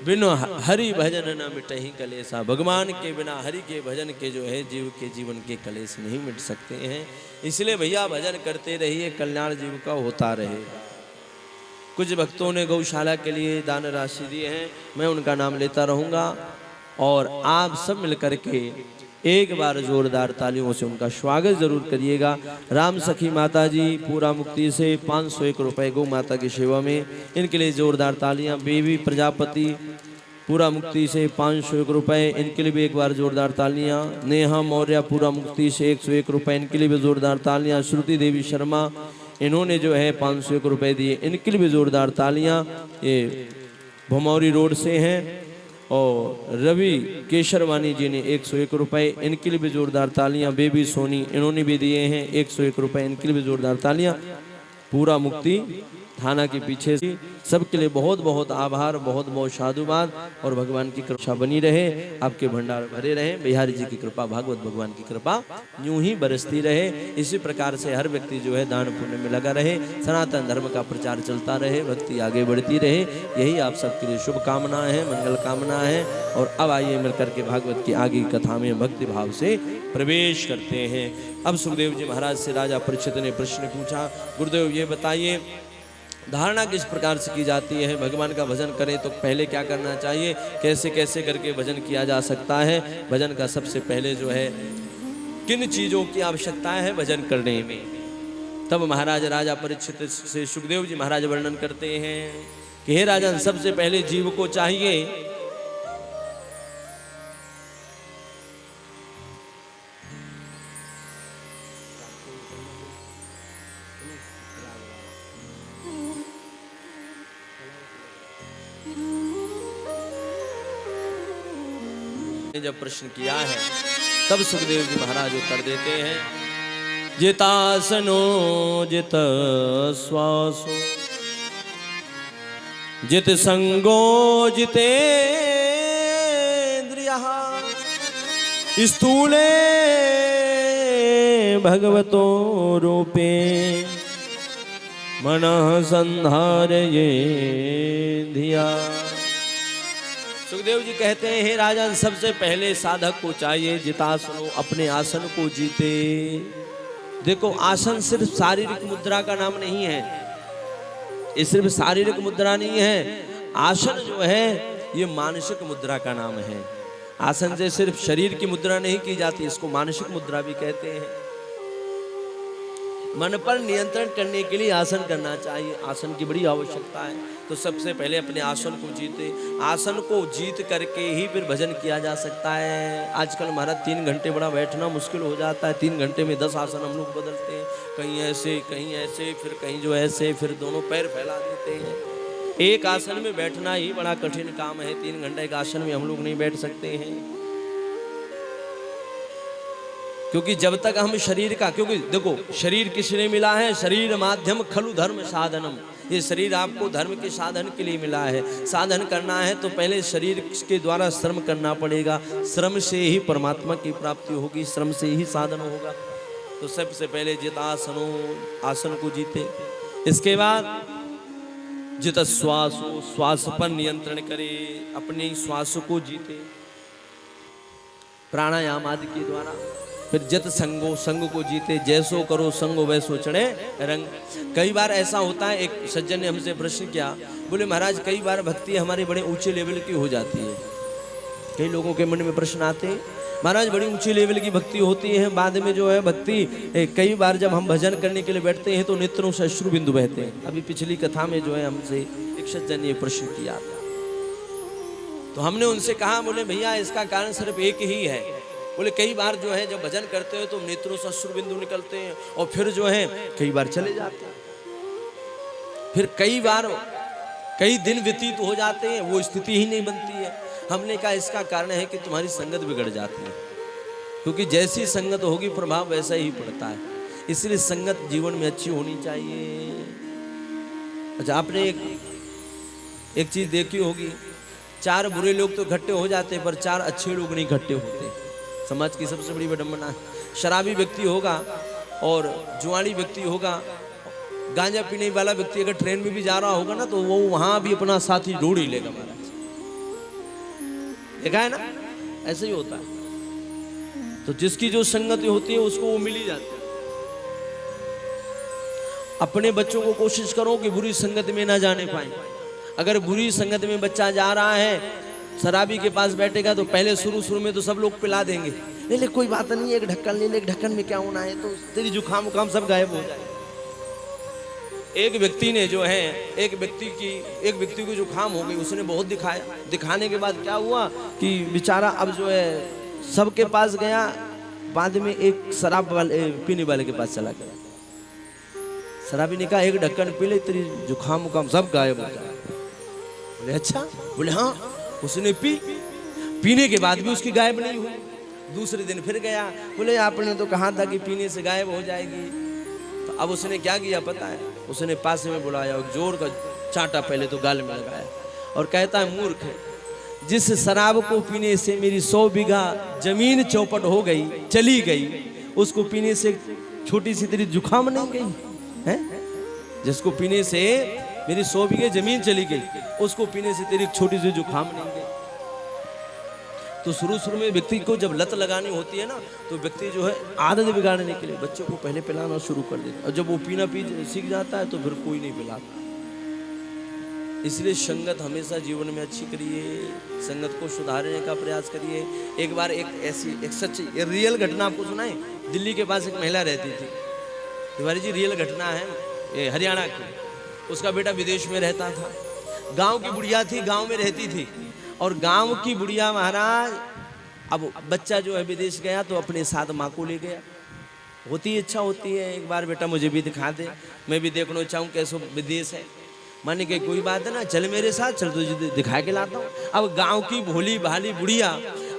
बिनु हरि भजन न मिटहि कलेसा, भगवान के बिना हरि के भजन के जो है जीव के जीवन के कलेश नहीं मिट सकते हैं। इसलिए भैया भजन करते रहिए, कल्याण जीव का होता रहे। कुछ भक्तों ने गौशाला के लिए दान राशि दी है, मैं उनका नाम लेता रहूँगा और आप सब मिलकर के एक बार जोरदार तालियों से उनका स्वागत जरूर करिएगा। राम सखी माता जी पूरा मुक्ति से 501 रुपए गौ माता की सेवा में, इनके लिए जोरदार तालियां। बेबी प्रजापति पूरा मुक्ति से 501 रुपए, इनके लिए भी एक बार जोरदार तालियां। नेहा मौर्य पूरा मुक्ति से 101 रुपए, इनके लिए भी जोरदार तालियां। श्रुति देवी शर्मा इन्होंने जो है 501 रुपए दिए, इनके लिए भी जोरदार तालियां। ये भमौरी रोड से हैं। और रवि केशरवानी जी ने 101 रुपए, इनके लिए भी जोरदार तालियां। बेबी सोनी इन्होंने भी दिए हैं 101 रुपए, इनके लिए भी जोरदार तालियां। पूरा मुक्ति थाना के पीछे से सबके लिए बहुत बहुत आभार, बहुत बहुत साधुवाद। और भगवान की कृपा बनी रहे, आपके भंडार भरे रहे। बिहारी जी की कृपा, भागवत भगवान की कृपा यूं ही बरसती रहे। इसी प्रकार से हर व्यक्ति जो है दान पुण्य में लगा रहे, सनातन धर्म का प्रचार चलता रहे, भक्ति आगे बढ़ती रहे। यही आप सबके लिए शुभकामनाएं हैं, मंगल कामना है। और अब आइए मिलकर के भागवत की आगे कथा में भक्ति भाव से प्रवेश करते हैं। अब सुखदेव जी महाराज से राजा परीक्षित ने प्रश्न पूछा, गुरुदेव ये बताइए धारणा किस प्रकार से की जाती है? भगवान का भजन करें तो पहले क्या करना चाहिए? कैसे कैसे करके भजन किया जा सकता है? भजन का सबसे पहले जो है किन चीज़ों की आवश्यकता है भजन करने में? तब महाराज राजा परीक्षित से सुखदेव जी महाराज वर्णन करते हैं कि हे राजन, सबसे पहले जीव को चाहिए जब प्रश्न किया है तब सुखदेव जी महाराज उत्तर देते हैं, जितासनो जित श्वासो जित संगो जितेन्द्रियः स्थूले भगवतो रूपे मनः संधारये धिया। सुखदेव जी कहते हैं, हे राजन, सबसे पहले साधक को चाहिए जितासनो, अपने आसन को जीते। देखो, आसन सिर्फ शारीरिक मुद्रा का नाम नहीं है, ये सिर्फ शारीरिक मुद्रा नहीं है। आसन जो है ये मानसिक मुद्रा का नाम है। आसन से सिर्फ शरीर की मुद्रा नहीं की जाती, इसको मानसिक मुद्रा भी कहते हैं। मन पर नियंत्रण करने के लिए आसन करना चाहिए, आसन की बड़ी आवश्यकता है। तो सबसे पहले अपने आसन को जीते, आसन को जीत करके ही फिर भजन किया जा सकता है। आजकल महाराज 3 घंटे बड़ा बैठना मुश्किल हो जाता है। 3 घंटे में 10 आसन हम लोग बदलते हैं, कहीं ऐसे कहीं ऐसे, फिर कहीं जो ऐसे, फिर दोनों पैर फैला देते हैं। एक आसन में बैठना ही बड़ा कठिन काम है। 3 घंटे एक आसन में हम लोग नहीं बैठ सकते हैं, क्योंकि जब तक हम शरीर का, क्योंकि देखो शरीर किसने मिला है? शरीर माध्यम खलु धर्म साधनम। ये शरीर आपको धर्म के साधन के लिए मिला है। साधन करना है तो पहले शरीर के द्वारा श्रम करना पड़ेगा। श्रम से ही परमात्मा की प्राप्ति होगी, श्रम से ही साधन होगा। तो सबसे पहले जितासनो, आसन को जीते। इसके बाद जित श्वासो, श्वास पर नियंत्रण करे, अपने श्वास को जीते प्राणायाम आदि के द्वारा। फिर जत संगो, संग को जीते, जैसो करो संगो वैसो चढ़े रंग। कई बार ऐसा होता है, एक सज्जन ने हमसे प्रश्न किया, बोले महाराज कई बार भक्ति हमारे बड़े ऊंचे लेवल की हो जाती है। कई लोगों के मन में प्रश्न आते हैं, महाराज बड़ी ऊंचे लेवल की भक्ति होती है, बाद में जो है भक्ति कई बार जब हम भजन करने के लिए बैठते हैं तो नेत्रों से अश्रु बिंदु बहते हैं। अभी पिछली कथा में जो है हमसे एक सज्जन ने प्रश्न किया था, तो हमने उनसे कहा, बोले भैया इसका कारण सिर्फ एक ही है। बोले कई बार जो है जब भजन करते हो तो नेत्रों से अश्रु बिंदु निकलते हैं और फिर जो है कई बार चले जाते हैं, फिर कई बार कई दिन व्यतीत हो जाते हैं, वो स्थिति ही नहीं बनती है। हमने कहा इसका कारण है कि तुम्हारी संगत बिगड़ जाती है, क्योंकि जैसी संगत होगी प्रभाव वैसा ही पड़ता है। इसलिए संगत जीवन में अच्छी होनी चाहिए। अच्छा, आपने एक चीज देखी होगी, 4 बुरे लोग तो इकट्ठे हो जाते हैं पर 4 अच्छे लोग नहीं इकट्ठे होते। समाज की सबसे बड़ी विडंबना है। शराबी व्यक्ति होगा और जुआड़ी व्यक्ति होगा, गांजा पीने वाला व्यक्ति अगर ट्रेन में भी जा रहा होगा ना तो वो वहां भी अपना साथी ढूंढ ही लेगा महाराज। देखा है ना, ऐसे ही होता है। तो जिसकी जो संगत होती है उसको वो मिल ही जाती है। अपने बच्चों को कोशिश करो कि बुरी संगत में ना जाने पाए। अगर बुरी संगत में बच्चा जा रहा है, शराबी के पास बैठेगा तो पहले शुरू में तो सब लोग पिला देंगे, ले ले कोई बात नहीं, एक ढक्कन ले ले, एक ढक्कन में क्या होना है, तो तेरी जुकाम उकाम सब गायब हो जाए। एक व्यक्ति ने जो है एक व्यक्ति को जुकाम हो गई, उसने बहुत दिखाया, दिखाने के बाद क्या हुआ कि बेचारा अब जो है सबके पास गया, बाद में एक शराब वाले पीने वाले के पास चला गया। शराबी ने कहा एक ढक्कन पी ले, तेरी जुकाम उकाम सब गायब हो जाए। बोले अच्छा, बोले हाँ। उसने पीने के बाद भी उसकी गायब नहीं हुई। दूसरे दिन फिर गया, बोले आपने तो कहा था कि पीने से गायब हो जाएगी। तो अब उसने क्या किया पता है, उसने पास में बुलाया और जोर का चांटा पहले तो गाल में लगाया और कहता है मूर्ख, जिस शराब को पीने से मेरी 100 बीघा जमीन चौपट हो गई, चली गई, उसको पीने से छोटी सी तेरी जुकाम नहीं गई है? जिसको पीने से मेरी 100 बीघे जमीन चली गई, उसको पीने से तेरी छोटी सी जुकाम नहीं गई। तो शुरू में व्यक्ति को जब लत लगानी होती है ना, तो व्यक्ति जो है आदत बिगाड़ने के लिए बच्चों को पहले पिलाना शुरू कर देता है, और जब वो पीना सीख जाता है तो फिर कोई नहीं पिलाता। इसलिए संगत हमेशा जीवन में अच्छी करिए, संगत को सुधारने का प्रयास करिए। एक बार एक सच्ची रियल घटना आपको सुनाए। दिल्ली के पास एक महिला रहती थी, तिवारी जी, रियल घटना है, ये हरियाणा की। उसका बेटा विदेश में रहता था, गांव की बुढ़िया थी, गांव में रहती थी, और गांव की बुढ़िया महाराज, अब बच्चा जो है विदेश गया तो अपने साथ माँ को ले गया। होती इच्छा होती है एक बार बेटा मुझे भी दिखा दे, मैं भी देखना चाहूँ कैसो विदेश है। माने कि कोई बात है ना, चल मेरे साथ, चल तुझे दिखा के लाता हूँ। अब गांव की भोली भाली बुढ़िया,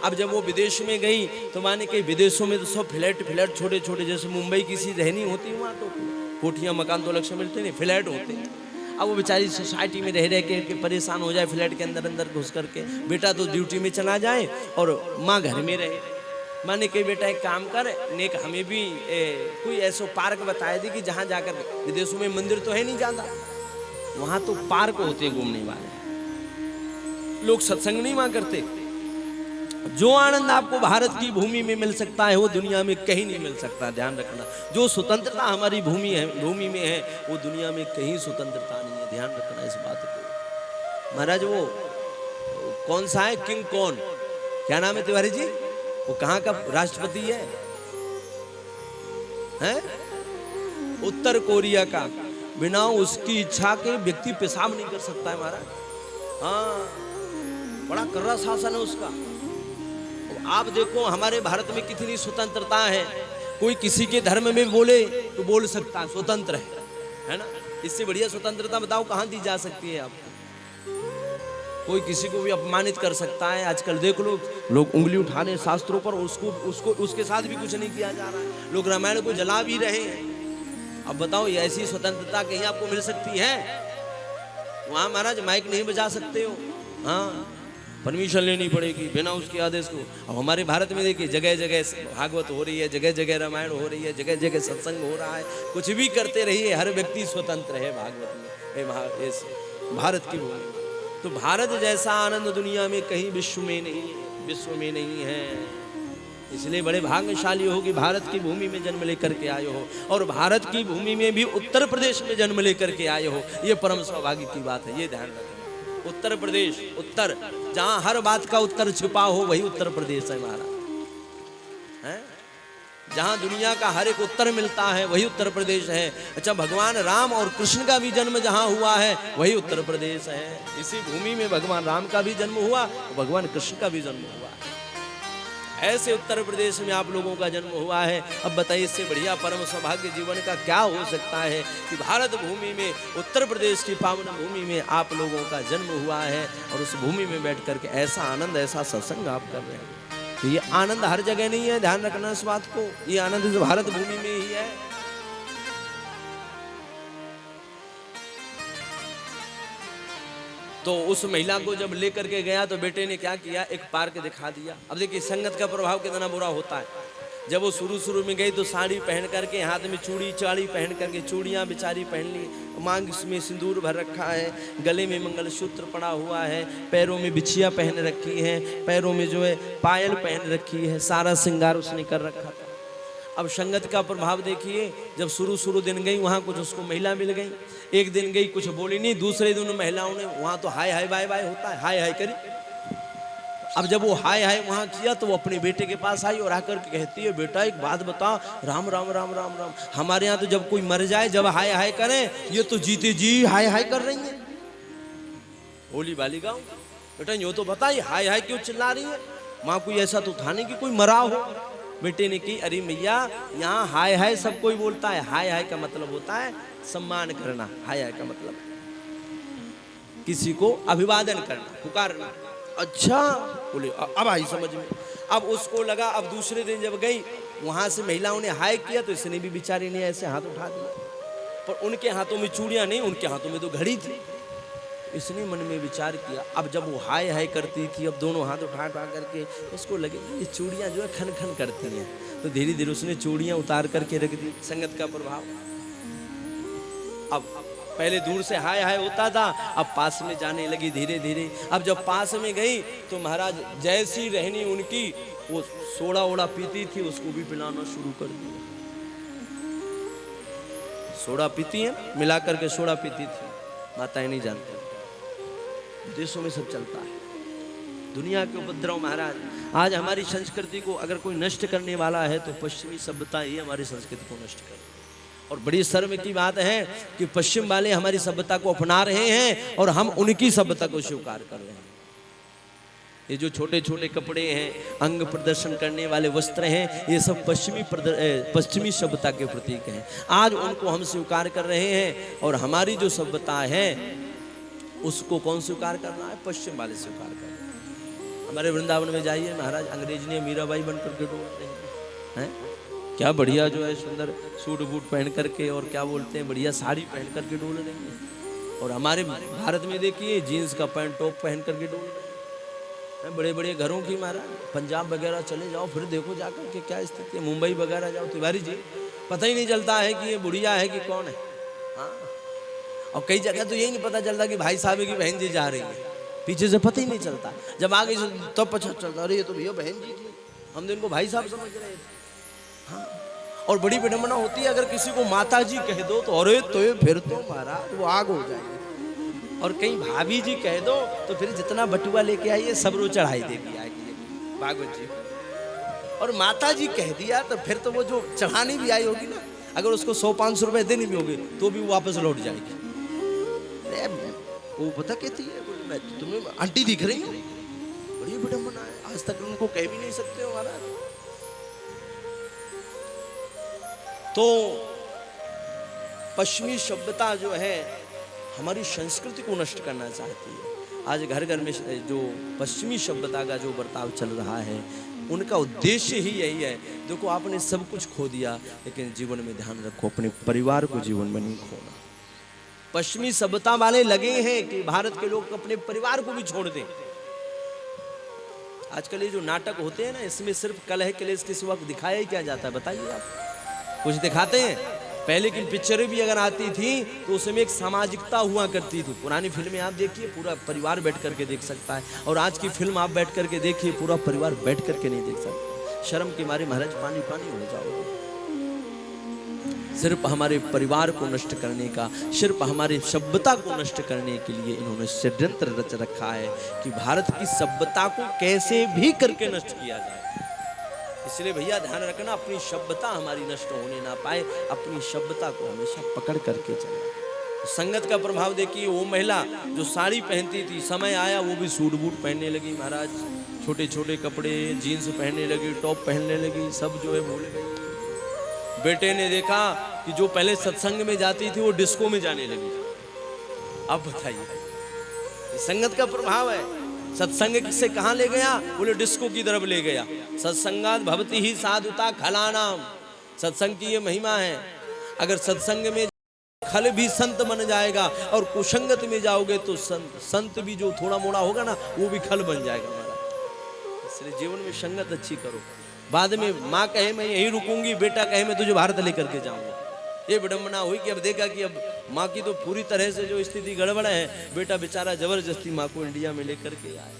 अब जब वो विदेश में गई तो माने कि विदेशों में तो सब फ्लैट छोटे छोटे, जैसे मुंबई किसी रहनी होती है वहाँ तो कोठियाँ मकान तो अलग से मिलते नहीं, फ्लैट होते हैं। अब वो बेचारी सोसाइटी में रह के परेशान हो जाए, फ्लैट के अंदर घुस करके। बेटा तो ड्यूटी में चला जाए और माँ घर में रहे। माने कि बेटा एक काम कर, नेक हमें भी कोई ऐसा पार्क बताए दी कि जहाँ जाकर, विदेशों में मंदिर तो है नहीं ज़्यादा, वहाँ तो पार्क होते हैं घूमने वाले, लोग सत्संग नहीं वहाँ करते। जो आनंद आपको भारत की भूमि में मिल सकता है वो दुनिया में कहीं नहीं मिल सकता, ध्यान रखना। जो स्वतंत्रता हमारी भूमि में है वो दुनिया में कहीं स्वतंत्रता नहीं है, ध्यान रखना इस बात को। महाराज वो कौन सा है, किंग कौन, क्या नाम है तिवारी जी, वो कहाँ का राष्ट्रपति है? उत्तर कोरिया का। बिना उसकी इच्छा के व्यक्ति पेशाब नहीं कर सकता है महाराज। हाँ, बड़ा कर्रा शासन है उसका। आप देखो हमारे भारत में कितनी स्वतंत्रता है, कोई किसी के धर्म में बोले तो बोल सकता है, स्वतंत्र है ना। इससे बढ़िया स्वतंत्रता बताओ कहाँ दी जा सकती है आपको? कोई किसी को भी अपमानित कर सकता है। आजकल देख लो, लोग उंगली उठा रहे शास्त्रों पर, उसके साथ भी कुछ नहीं किया जा रहा है। लोग रामायण को जला भी रहे हैं। अब बताओ ये ऐसी स्वतंत्रता कहीं आपको मिल सकती है? वहां महाराज माइक नहीं बजा सकते हो, हाँ, परमिशन लेनी पड़ेगी बिना उसके आदेश को। अब हमारे भारत में देखिए जगह जगह भागवत हो रही है, जगह जगह रामायण हो रही है, जगह जगह सत्संग हो रहा है, कुछ भी करते रहिए, हर व्यक्ति स्वतंत्र है भागवत में, इस भारत की भूमि में। तो भारत जैसा आनंद दुनिया में कहीं विश्व में नहीं है। इसलिए बड़े भाग्यशाली हो कि भारत की भूमि में जन्म लेकर के आए हो, और भारत की भूमि में भी उत्तर प्रदेश में जन्म लेकर के आए हो, ये परम सौभाग्य की बात है, ये ध्यान रखना। उत्तर प्रदेश, उत्तर, जहां हर बात का उत्तर छिपा हो वही उत्तर प्रदेश है हमारा, है? जहां दुनिया का हर एक उत्तर मिलता है वही उत्तर प्रदेश है। अच्छा, भगवान राम और कृष्ण का भी जन्म जहां हुआ है वही उत्तर प्रदेश है। इसी भूमि में भगवान राम का भी जन्म हुआ, भगवान कृष्ण का भी जन्म हुआ। ऐसे उत्तर प्रदेश में आप लोगों का जन्म हुआ है। अब बताइए इससे बढ़िया परम सौभाग्य जीवन का क्या हो सकता है कि भारत भूमि में, उत्तर प्रदेश की पावन भूमि में आप लोगों का जन्म हुआ है, और उस भूमि में बैठ करके ऐसा आनंद, ऐसा सत्संग आप कर रहे हैं। तो ये आनंद हर जगह नहीं है, ध्यान रखना इस बात को। ये आनंद इस भारत भूमि में ही है। तो उस महिला को जब लेकर के गया तो बेटे ने क्या किया, एक पार्क दिखा दिया। अब देखिए संगत का प्रभाव कितना बुरा होता है। जब वो शुरू में गई तो साड़ी पहन करके, हाथ में चूड़ी चाड़ी पहन करके, चूड़ियाँ बेचारी पहन ली, मांग में सिंदूर भर रखा है, गले में मंगलसूत्र पड़ा हुआ है, पैरों में बिछिया पहन रखी है, पैरों में जो है पायल पहन रखी है, सारा श्रृंगार उसने कर रखा था। अब संगत का प्रभाव देखिए, जब शुरू दिन गई वहाँ कुछ उसको महिला मिल गई, एक दिन गई कुछ बोली नहीं, दूसरे दिन महिलाओं ने वहाँ तो हाय हाय बाय बाय होता है, हाय हाय करी। अब जब वो हाय हाय वहां किया तो वो अपने बेटे के पास आई और आकर के कहती है, बेटा एक बात बता, राम राम राम राम राम, हमारे यहाँ तो जब कोई मर जाए जब हाय हाय करें, ये तो जीते जी हाय हाय कर रही है। होली बाली गाँव, बेटा यूं तो बताइए हाय हाय क्यों चिल्ला रही है? माँ कोई ऐसा तो था नहीं कि कोई मरा हो। बेटे ने की, अरे मैया यहाँ हाय हाय सब कोई बोलता है, हाय हाय का मतलब होता है सम्मान करना, हाय हाय का मतलब किसी को अभिवादन करना, पुकारना। अच्छा बोले, अब आई समझ में। अब उसको लगा, अब दूसरे दिन जब गई वहां से महिलाओं ने हाय किया तो इसने भी बेचारी ने ऐसे हाथ उठा दिया, पर उनके हाथों में चूड़ियां नहीं, उनके हाथों में तो घड़ी थी। इसने मन में विचार किया, अब जब वो हाय हाय करती थी, अब दोनों हाथ उठा उठा करके उसको लगे ये चूड़ियां जो है खन खन करती हैं, तो धीरे धीरे उसने चूड़ियां उतार करके रख दी। संगत का प्रभाव। अब पहले दूर से हाय हाय होता था, अब पास में जाने लगी धीरे धीरे। अब जब पास में गई तो महाराज जैसी रहनी उनकी, वो सोडा ओड़ा पीती थी उसको भी पिलाना शुरू कर दिया। सोडा पीती है, मिला करके सोडा पीती थी, माताएं नहीं जानती, देशों में सब चलता है। दुनिया के उपद्रव महाराज, आज हमारी संस्कृति को अगर कोई नष्ट करने वाला है तो पश्चिमी सभ्यता ही हमारी संस्कृति को नष्ट कर। और बड़ी शर्म की बात है कि पश्चिम वाले हमारी सभ्यता को अपना रहे हैं और हम उनकी सभ्यता को स्वीकार कर रहे हैं। ये जो छोटे छोटे कपड़े हैं, अंग प्रदर्शन करने वाले वस्त्र हैं, ये सब पश्चिमी सभ्यता के प्रतीक हैं। आज उनको हम स्वीकार कर रहे हैं और हमारी जो सभ्यता है उसको कौन स्वीकार करना है? पश्चिम वाले स्वीकार कर रहे हैं। हमारे वृंदावन में जाइए महाराज, अंग्रेज ने मीराबाई बनकर के डोल रहे हैं, क्या बढ़िया जो है सुंदर सूट बूट पहन करके और क्या बोलते हैं बढ़िया साड़ी पहन करके डोल रही है। और हमारे भारत में देखिए जीन्स का पैंट टॉप पहन करके डोल रहे हैं। बड़े बड़े घरों की महाराज, पंजाब वगैरह चले जाओ फिर देखो जाकर के क्या स्थिति है। मुंबई वगैरह जाओ, तिवारी जी पता ही नहीं चलता है कि ये बुढ़िया है कि कौन है। हाँ, और कई जगह तो यही नहीं पता चलता कि भाई साहब की बहन जी जा रही है, पीछे से पता ही नहीं चलता। जब आगे तो पता चलता, अरे ये तो भैया बहन जी थी, हम तो इनको भाई साहब समझ रहे थे। हाँ, और बड़ी विडंबना होती है अगर किसी को माता जी कह दो तो अरे तो फिर तो महाराज वो आग हो जाएगी। और कहीं भाभी जी कह दो तो फिर जितना बटुआ लेके आइए सब रो चढ़ाई देगी आएगी भागवत जी। और माता जी कह दिया तो फिर तो वो जो चढ़ाने भी आई होगी ना, अगर उसको 100-500 रुपए देने भी होंगे तो भी वो वापस लौट जाएगी। वो पता कहती है, मैं तुम्हें आंटी दिख रही हूँ, बड़ी विडंबना है, आज तक उनको कह भी नहीं सकते हो महाराज। तो पश्चिमी सभ्यता जो है हमारी संस्कृति को नष्ट करना चाहती है। आज घर घर में जो पश्चिमी सभ्यता का जो बर्ताव चल रहा है उनका उद्देश्य ही यही है। देखो आपने सब कुछ खो दिया, लेकिन जीवन में ध्यान रखो अपने परिवार को जीवन में नहीं खोना। पश्चिमी सभ्यता वाले लगे हैं कि भारत के लोग अपने परिवार को भी छोड़ दें। आजकल ये जो नाटक होते हैं ना, इसमें सिर्फ कलह क्लेश के सिवा दिखाया ही क्या जाता है बताइए आप? कुछ दिखाते हैं? पहले की पिक्चरें भी अगर आती थी तो उसमें एक सामाजिकता हुआ करती थी। पुरानी फिल्में आप देखिए पूरा परिवार बैठ करके देख सकता है, और आज की फिल्म आप बैठ करके देखिए पूरा परिवार बैठ करके नहीं देख सकता। शर्म के मारे महाराज पानी पानी हो जाओगे। सिर्फ हमारे परिवार को नष्ट करने का, सिर्फ हमारी सभ्यता को नष्ट करने के लिए इन्होंने षड्यंत्र रच रखा है कि भारत की सभ्यता को कैसे भी करके नष्ट किया जाए। इसलिए भैया ध्यान रखना, अपनी सभ्यता हमारी नष्ट होने ना पाए, अपनी सभ्यता को हमेशा पकड़ करके चले। संगत का प्रभाव देखिए, वो महिला जो साड़ी पहनती थी, समय आया वो भी सूट बूट पहनने लगी महाराज, छोटे छोटे कपड़े, जीन्स पहनने लगी, टॉप पहनने लगी, सब जो है भूल गई। बेटे ने देखा कि जो पहले सत्संग में जाती थी वो डिस्को में जाने लगी। अब बताइए, संगत का प्रभाव है। सत्संग से कहां ले गया? बोले डिस्को की तरफ ले गया। सत्संगात भवति ही साधुता खलानाम, सत्संग की ये महिमा है। अगर सत्संग में खल भी संत बन जाएगा और कुसंगत में जाओगे तो संत भी जो थोड़ा मोड़ा होगा ना वो भी खल बन जाएगा हमारा। इसलिए जीवन में संगत अच्छी करो। बाद में माँ कहे मैं यहीं रुकूंगी, बेटा कहे मैं तुझे भारत लेकर के जाऊंगा। ये विडंबना हुई कि अब देखा कि अब माँ की तो पूरी तरह से जो स्थिति गड़बड़ है, बेटा बेचारा जबरदस्ती माँ को इंडिया में लेकर के आए।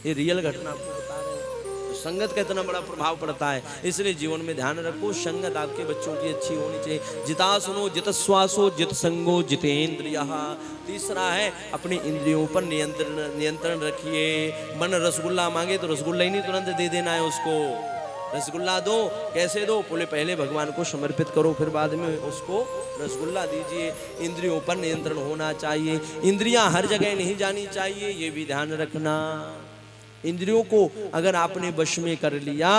ये रियल घटना आपको बता रहे हैं। तो संगत का इतना बड़ा प्रभाव पड़ता है। इसलिए जीवन में ध्यान रखो, संगत आपके बच्चों की अच्छी होनी चाहिए। जिता सुनो जित श्वासो जित संगो जितेंद्रिय। तीसरा है अपनी इंद्रियों पर नियंत्रण रखिए। मन रसगुल्ला मांगे तो रसगुल्ला ही नहीं तुरंत दे देना है उसको। रसगुल्ला दो, कैसे दो? बोले पहले भगवान को समर्पित करो, फिर बाद में उसको रसगुल्ला दीजिए। इंद्रियों पर नियंत्रण होना चाहिए। इंद्रियां हर जगह नहीं जानी चाहिए, ये भी ध्यान रखना। इंद्रियों को अगर आपने वश में कर लिया,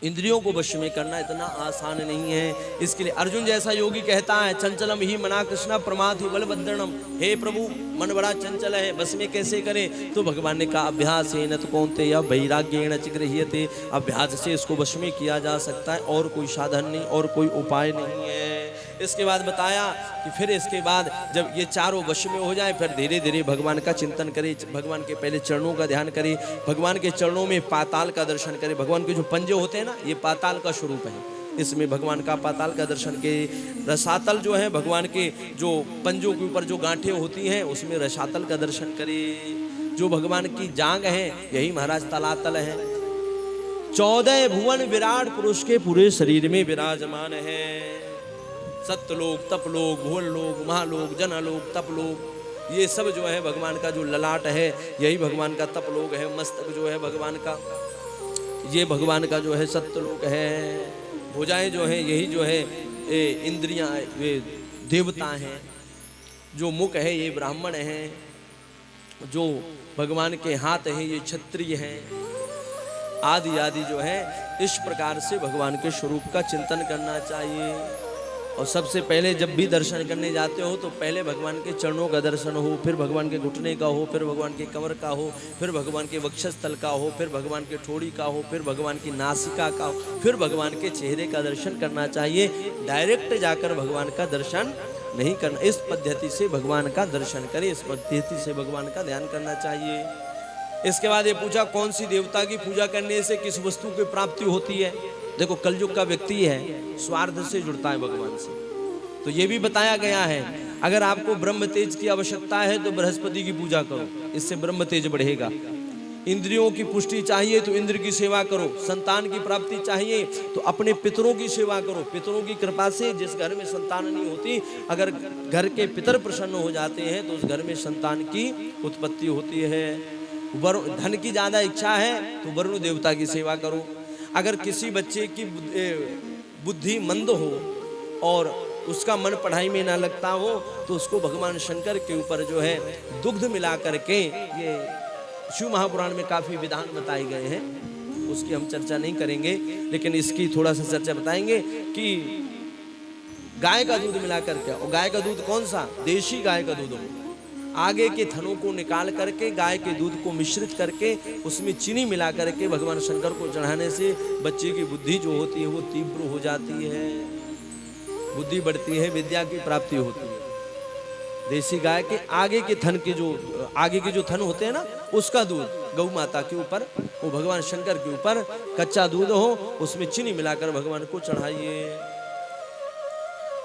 इंद्रियों को वश में करना इतना आसान नहीं है। इसके लिए अर्जुन जैसा योगी कहता है, चंचलम ही मना कृष्णा प्रमाथि बलभद्रणम। हे प्रभु, मन बड़ा चंचल है, बस में कैसे करें? तो भगवान ने कहा अभ्यास है न तो कौनते या वैराग्येण च गृह्यते। अभ्यास से इसको वश में किया जा सकता है, और कोई साधन नहीं, और कोई उपाय नहीं है। इसके बाद बताया कि फिर इसके बाद जब ये चारों वश में हो जाए, फिर धीरे धीरे भगवान का चिंतन करे, भगवान के पहले चरणों का ध्यान करे, भगवान के चरणों में पाताल का दर्शन करे। भगवान के जो पंजे होते हैं ना, ये पाताल का स्वरूप है। इसमें भगवान का पाताल का दर्शन के। रसातल जो है भगवान के जो पंजों के ऊपर जो गांठें होती हैं, उसमें रसातल का दर्शन करे। जो भगवान की जांग है, यही महाराज तलातल है। 14 भुवन विराट पुरुष के पूरे शरीर में विराजमान है। सत्यलोक, तपलोक, भुवनलोक, महालोक, जनलोक, तपलोक, ये सब जो है भगवान का जो ललाट है, यही भगवान का तपलोक है। मस्तक जो है भगवान का, ये भगवान का जो है सत्यलोक है। भुजाएं जो है, यही जो है इंद्रियां, वे देवता हैं। जो मुख है, ये ब्राह्मण हैं। जो भगवान के हाथ हैं, ये क्षत्रिय हैं। आदि आदि जो है, इस प्रकार से भगवान के स्वरूप का चिंतन करना चाहिए। और सबसे पहले जब भी दर्शन करने जाते हो, तो पहले भगवान के चरणों का दर्शन हो, फिर भगवान के घुटने का हो, फिर भगवान के कमर का हो, फिर भगवान के वक्षस्थल का हो, फिर भगवान के ठोड़ी का हो, फिर भगवान की नासिका का हो, फिर भगवान के चेहरे का दर्शन करना चाहिए। डायरेक्ट जाकर भगवान का दर्शन नहीं करना। इस पद्धति से भगवान का दर्शन करें, इस पद्धति से भगवान का ध्यान करना चाहिए। इसके बाद ये पूछा, कौन सी देवता की पूजा करने से किस वस्तु की प्राप्ति होती है? देखो, कलयुग का व्यक्ति है, स्वार्थ से जुड़ता है भगवान से, तो ये भी बताया गया है। अगर आपको ब्रह्म तेज की आवश्यकता है तो बृहस्पति की पूजा करो, इससे ब्रह्म तेज बढ़ेगा। इंद्रियों की पुष्टि चाहिए तो इंद्र की सेवा करो। संतान की प्राप्ति चाहिए तो अपने पितरों की सेवा करो। पितरों की कृपा से जिस घर में संतान नहीं होती, अगर घर के पितर प्रसन्न हो जाते हैं तो उस घर में संतान की उत्पत्ति होती है। धन की ज्यादा इच्छा है तो वरुण देवता की सेवा करो। अगर किसी बच्चे की बुद्धि मंद हो और उसका मन पढ़ाई में ना लगता हो, तो उसको भगवान शंकर के ऊपर जो है दुग्ध मिला करके, ये शिव महापुराण में काफी विधान बताए गए हैं, उसकी हम चर्चा नहीं करेंगे, लेकिन इसकी थोड़ा सा चर्चा बताएंगे कि गाय का दूध मिला करके, और गाय का दूध कौन सा? देशी गाय का दूध हो। आगे के थनों को निकाल करके गाय के दूध को मिश्रित करके उसमें चीनी मिला करके भगवान शंकर को चढ़ाने से बच्चे की बुद्धि जो होती है वो तीव्र हो जाती है, बुद्धि बढ़ती है, विद्या की प्राप्ति होती है। देसी गाय के आगे के थन के जो थन होते हैं ना, उसका दूध गौ माता के ऊपर, वो भगवान शंकर के ऊपर कच्चा दूध हो, उसमें चीनी मिलाकर भगवान को चढ़ाइए।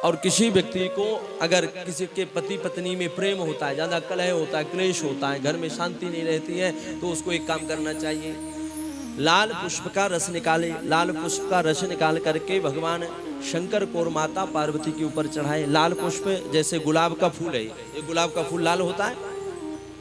और किसी व्यक्ति को अगर किसी के पति पत्नी में प्रेम होता है, ज्यादा कलह होता है, क्लेश होता है, घर में शांति नहीं रहती है, तो उसको एक काम करना चाहिए, लाल पुष्प का रस निकाले। लाल पुष्प का रस निकाल करके भगवान शंकर को और माता पार्वती के ऊपर चढ़ाए। लाल पुष्प जैसे गुलाब का फूल है, ये गुलाब का फूल लाल होता है,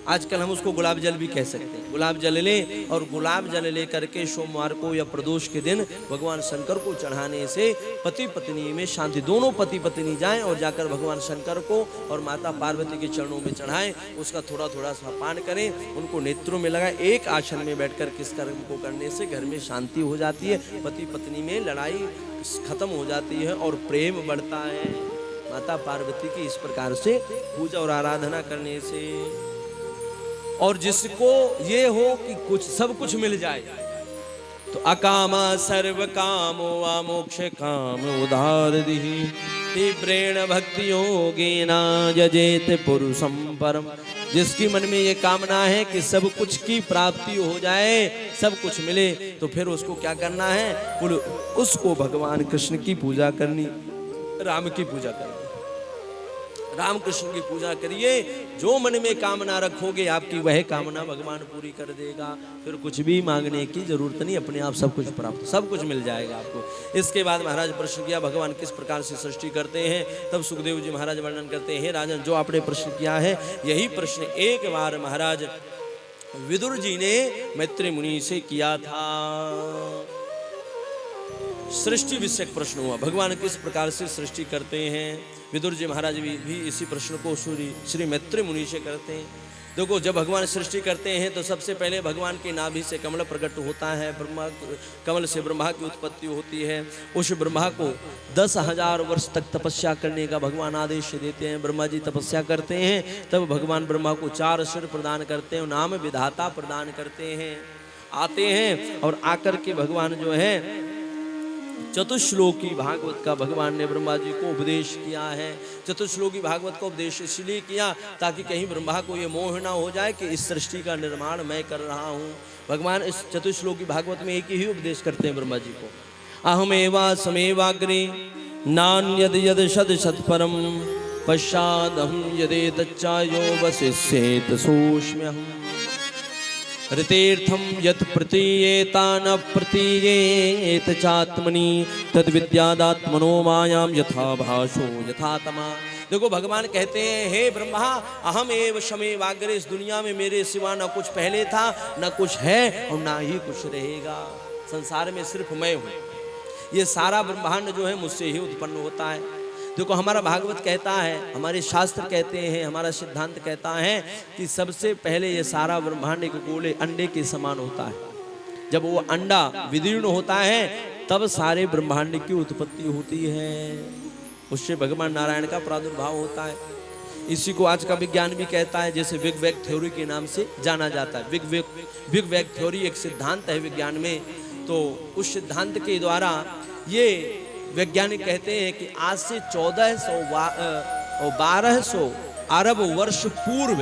आजकल हम उसको गुलाब जल भी कह सकते हैं। गुलाब जल ले, और गुलाब जल ले करके सोमवार को या प्रदोष के दिन भगवान शंकर को चढ़ाने से पति पत्नी में शांति, दोनों पति पत्नी जाएं और जाकर भगवान शंकर को और माता पार्वती के चरणों में चढ़ाएं, उसका थोड़ा थोड़ा सा पान करें, उनको नेत्रों में लगाएं। एक आसन में बैठकर किस कर्म को करने से घर में शांति हो जाती है, पति पत्नी में लड़ाई खत्म हो जाती है और प्रेम बढ़ता है। माता पार्वती की इस प्रकार से पूजा और आराधना करने से। और जिसको ये हो कि कुछ सब कुछ मिल जाए, तो अकामा सर्व कामो वा मोक्ष काम उदार दिहि तीव्रेण भक्ति योगेना यजेत पुरुषम परम। जिसकी मन में ये कामना है कि सब कुछ की प्राप्ति हो जाए, सब कुछ मिले, तो फिर उसको क्या करना है? उसको भगवान कृष्ण की पूजा करनी, राम की पूजा करनी। राम कृष्ण की पूजा करिए, जो मन में कामना रखोगे आपकी वह कामना भगवान पूरी कर देगा। फिर कुछ भी मांगने की जरूरत नहीं, अपने आप सब कुछ प्राप्त, सब कुछ मिल जाएगा आपको। इसके बाद महाराज प्रश्न किया भगवान किस प्रकार से सृष्टि करते हैं। तब सुखदेव जी महाराज वर्णन करते हैं, राजन जो आपने प्रश्न किया है यही प्रश्न एक बार महाराज विदुर जी ने मैत्री मुनि से किया था। सृष्टि विषयक प्रश्न हुआ, भगवान किस प्रकार से सृष्टि करते हैं। विदुर जी महाराज भी इसी प्रश्न को श्री मैत्री मुनि से करते हैं। देखो जब भगवान सृष्टि करते हैं तो सबसे पहले भगवान की नाभि से कमल प्रकट होता है, ब्रह्मा कमल से ब्रह्मा की उत्पत्ति होती है। उस ब्रह्मा को 10,000 वर्ष तक तपस्या करने का भगवान आदेश देते हैं। ब्रह्मा जी तपस्या करते हैं, तब भगवान ब्रह्मा को 4 सिर प्रदान करते हैं, नाम विधाता प्रदान करते हैं। आते हैं और आकर के भगवान जो है चतुश्लोकी भागवत का भगवान ने ब्रह्मा जी को उपदेश किया है। चतुश्लोकी भागवत का उपदेश इसलिए किया ताकि कहीं ब्रह्मा को ये मोह ना हो जाए कि इस सृष्टि का निर्माण मैं कर रहा हूँ। भगवान इस चतुश्लोकी भागवत में एक ही उपदेश करते हैं ब्रह्मा जी को, अहमेवा समेवाग्रे नान्यद यद शद सत्परम पश्चादहम यदेतच्चायो वसिष्येत सोऽस्म्यहम् ऋतेर्थम यत् प्रतीयेता न प्रतीयेत चात्मनि तद विद्यादात्मनो मायाम यथा भाषो यथा तमा। देखो भगवान कहते हैं हे ब्रह्मा अहम एव शमेवाग्रे, इस दुनिया में मेरे सिवा न कुछ पहले था न कुछ है और ना ही कुछ रहेगा। संसार में सिर्फ मैं हूँ, ये सारा ब्रह्मांड जो है मुझसे ही उत्पन्न होता है। देखो हमारा भागवत कहता है, हमारे शास्त्र कहते हैं, हमारा सिद्धांत कहता है कि सबसे पहले ये सारा ब्रह्मांड एक गोले अंडे के समान होता है। जब वो अंडा विदीर्ण होता है तब सारे ब्रह्मांड की उत्पत्ति होती है, उससे भगवान नारायण का प्रादुर्भाव होता है। इसी को आज का विज्ञान भी कहता है, जैसे बिग बैंग थ्योरी के नाम से जाना जाता है। बिग बैंग थ्योरी एक सिद्धांत है विज्ञान में, तो उस सिद्धांत के द्वारा ये वैज्ञानिक कहते हैं कि आज से 1200 अरब वर्ष पूर्व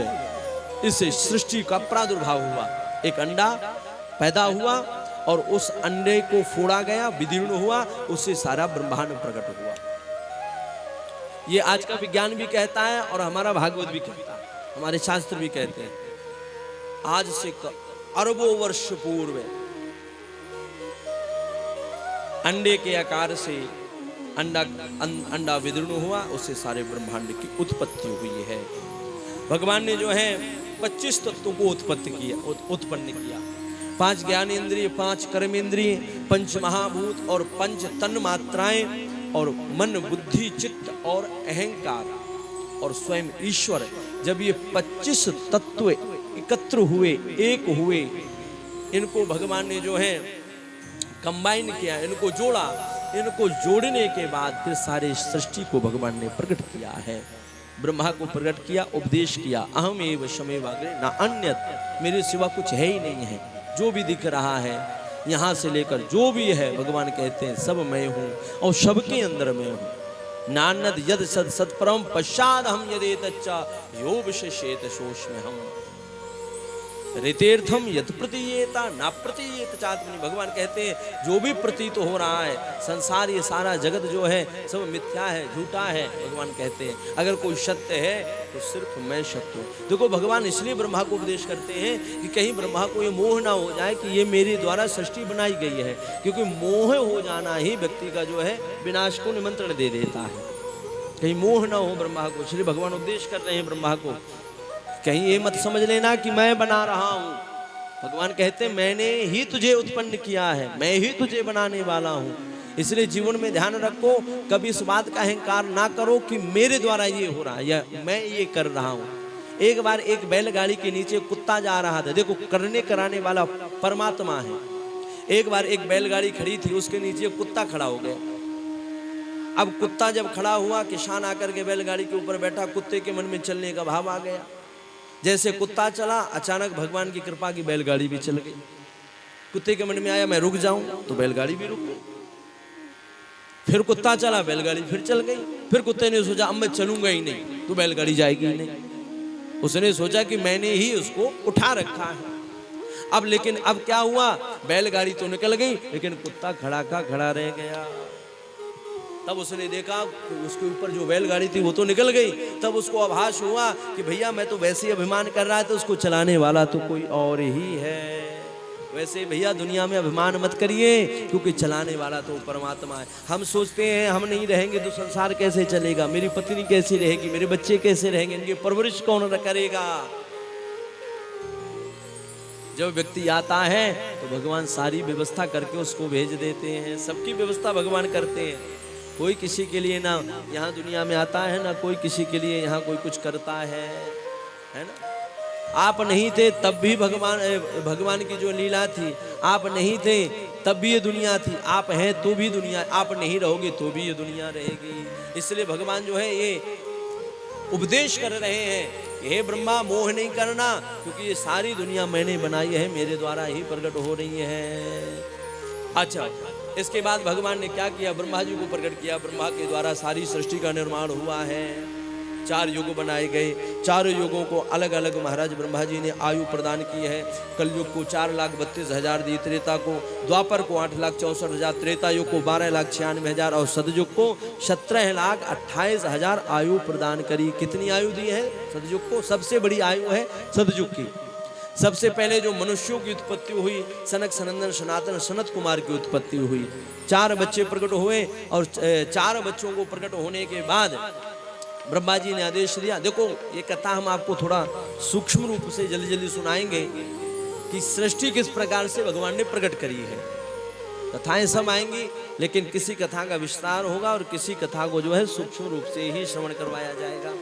इस सृष्टि का प्रादुर्भाव हुआ। एक अंडा पैदा हुआ और उस अंडे को फोड़ा गया, विदीर्ण हुआ, उससे सारा ब्रह्मांड प्रकट हुआ। ये आज का विज्ञान भी कहता है और हमारा भागवत भी कहता है, हमारे शास्त्र भी कहते हैं। आज से अरबों वर्ष पूर्व अंडे के आकार से अंडा विदीर्ण हुआ, उससे सारे ब्रह्मांड की उत्पत्ति हुई है। भगवान ने जो है 25 तत्वों को उत्पन्न किया। 5 ज्ञानेंद्रिय, 5 कर्मेंद्रिय, 5 महाभूत और 5 तन मात्राएं और मन बुद्धि चित्त और अहंकार और स्वयं ईश्वर। जब ये 25 तत्व एकत्र हुए, एक हुए, इनको भगवान ने जो है कंबाइन किया, इनको जोड़ा। इनको जोड़ने के बाद फिर सारे सृष्टि को भगवान ने प्रकट किया है। ब्रह्मा को प्रकट किया, उपदेश किया, अहम एव शमेवाग्रे ना अन्यत, मेरे सिवा कुछ है ही नहीं है। जो भी दिख रहा है यहाँ से लेकर जो भी है, भगवान कहते हैं सब मैं हूँ और सबके अंदर मैं हूँ। नान्यद यद सद सत्परम पश्चाद हम यदेतच्चा यो विशेषेत सोऽस्म्यहम् ऋतेर्थम यत् प्रतीयेता ना प्रतीयेत चात्मनि। भगवान कहते हैं जो भी प्रतीत हो रहा है संसार, ये सारा जगत जो है सब मिथ्या है, झूठा है। भगवान कहते हैं अगर कोई सत्य है तो सिर्फ मैं सत्य हूँ। देखो भगवान इसलिए ब्रह्मा को उपदेश करते हैं कि कहीं ब्रह्मा को ये मोह ना हो जाए कि ये मेरे द्वारा सृष्टि बनाई गई है, क्योंकि मोह हो जाना ही व्यक्ति का जो है विनाश को निमंत्रण दे देता है। कहीं मोह ना हो ब्रह्मा को, इसलिए भगवान उपदेश कर रहे हैं ब्रह्मा को। कहीं ये मत समझ लेना कि मैं बना रहा हूं। भगवान कहते हैं मैंने ही तुझे उत्पन्न किया है, मैं ही तुझे बनाने वाला हूं। इसलिए जीवन में ध्यान रखो, कभी इस बात का अहंकार ना करो कि मेरे द्वारा ये हो रहा है या मैं ये कर रहा हूं। एक बार एक बैलगाड़ी के नीचे कुत्ता जा रहा था। देखो करने कराने वाला परमात्मा है। एक बार एक बैलगाड़ी खड़ी थी, उसके नीचे कुत्ता खड़ा हो गया। अब कुत्ता जब खड़ा हुआ, किसान आकर के बैलगाड़ी के ऊपर बैठा, कुत्ते के मन में चलने का भाव आ गया। जैसे कुत्ता चला, अचानक भगवान की कृपा की बैलगाड़ी भी चल गई। कुत्ते के मन में आया मैं रुक जाऊं, तो बैलगाड़ी भी रुक गई। फिर कुत्ता चला, बैलगाड़ी फिर चल गई। फिर कुत्ते ने सोचा अब मैं चलूंगा ही नहीं, तो बैलगाड़ी जाएगी ही नहीं। उसने सोचा कि मैंने ही उसको उठा रखा है। अब लेकिन अब क्या हुआ, बैलगाड़ी तो निकल गई लेकिन कुत्ता खड़ा का खड़ा रह गया। तब उसने देखा कि उसके ऊपर जो बैलगाड़ी थी वो तो निकल गई। तब उसको आभास हुआ कि भैया मैं तो वैसे ही अभिमान कर रहा था, उसको चलाने वाला तो कोई और ही है। वैसे भैया दुनिया में अभिमान मत करिए, क्योंकि चलाने वाला तो परमात्मा है। हम सोचते हैं हम नहीं रहेंगे तो संसार कैसे चलेगा, मेरी पत्नी कैसी रहेगी, मेरे बच्चे कैसे रहेंगे, इनकी परवरिश कौन करेगा। जब व्यक्ति आता है तो भगवान सारी व्यवस्था करके उसको भेज देते हैं। सबकी व्यवस्था भगवान करते हैं। कोई किसी के लिए ना यहाँ दुनिया में आता है, ना कोई किसी के लिए यहाँ कोई कुछ करता है ना। आप नहीं थे तब भी भगवान की जो लीला थी, आप नहीं थे तब भी ये दुनिया थी, आप हैं तो भी दुनिया, आप नहीं रहोगे तो भी ये दुनिया रहेगी। इसलिए भगवान जो है ये उपदेश कर रहे हैं, हे ब्रह्मा मोह नहीं करना, क्योंकि ये सारी दुनिया मैंने बनाई है, मेरे द्वारा ही प्रकट हो रही है। अच्छा, इसके बाद भगवान ने क्या किया, ब्रह्मा जी को प्रकट किया। ब्रह्मा के द्वारा सारी सृष्टि का निर्माण हुआ है। 4 युग बनाए गए। 4 युगों को अलग अलग महाराज ब्रह्मा जी ने आयु प्रदान की है। कलयुग को 4,32,000 दी, त्रेता को, द्वापर को 8,64,000, त्रेता युग को 12,96,000 और सतयुग को 17,28,000 आयु प्रदान करी। कितनी आयु दी है सतयुग को? सबसे बड़ी आयु है सतयुग की। सबसे पहले जो मनुष्यों की उत्पत्ति हुई, सनक सनंदन सनातन सनत कुमार की उत्पत्ति हुई। 4 बच्चे प्रकट हुए और 4 बच्चों को प्रकट होने के बाद ब्रह्मा जी ने आदेश दिया। देखो ये कथा हम आपको थोड़ा सूक्ष्म रूप से जल्दी जल्दी सुनाएंगे कि सृष्टि किस प्रकार से भगवान ने प्रकट करी है। कथाएं सब आएंगी, लेकिन किसी कथा का विस्तार होगा और किसी कथा को जो है सूक्ष्म रूप से ही श्रवण करवाया जाएगा।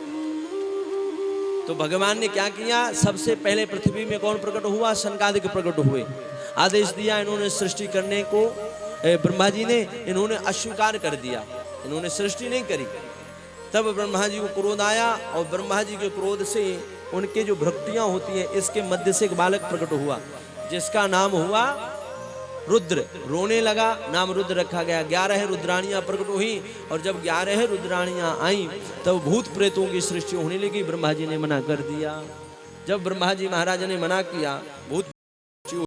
तो भगवान ने क्या किया, सबसे पहले पृथ्वी में कौन प्रकट हुआ? सनकादिक प्रकट हुए। आदेश दिया इन्होंने सृष्टि करने को, ब्रह्मा जी ने, इन्होंने अस्वीकार कर दिया, इन्होंने सृष्टि नहीं करी। तब ब्रह्मा जी को क्रोध आया और ब्रह्मा जी के क्रोध से उनके जो भक्तियां होती है, इसके मध्य से एक बालक प्रकट हुआ जिसका नाम हुआ रुद्र। रोने लगा, नाम रुद्र रखा गया। 11 रुद्राणियां प्रकट हुई और जब 11 रुद्राणियां आई तब भूत प्रेतों की सृष्टि होने लगी। ब्रह्मा जी ने मना कर दिया। जब ब्रह्मा जी महाराज ने मना किया, भूत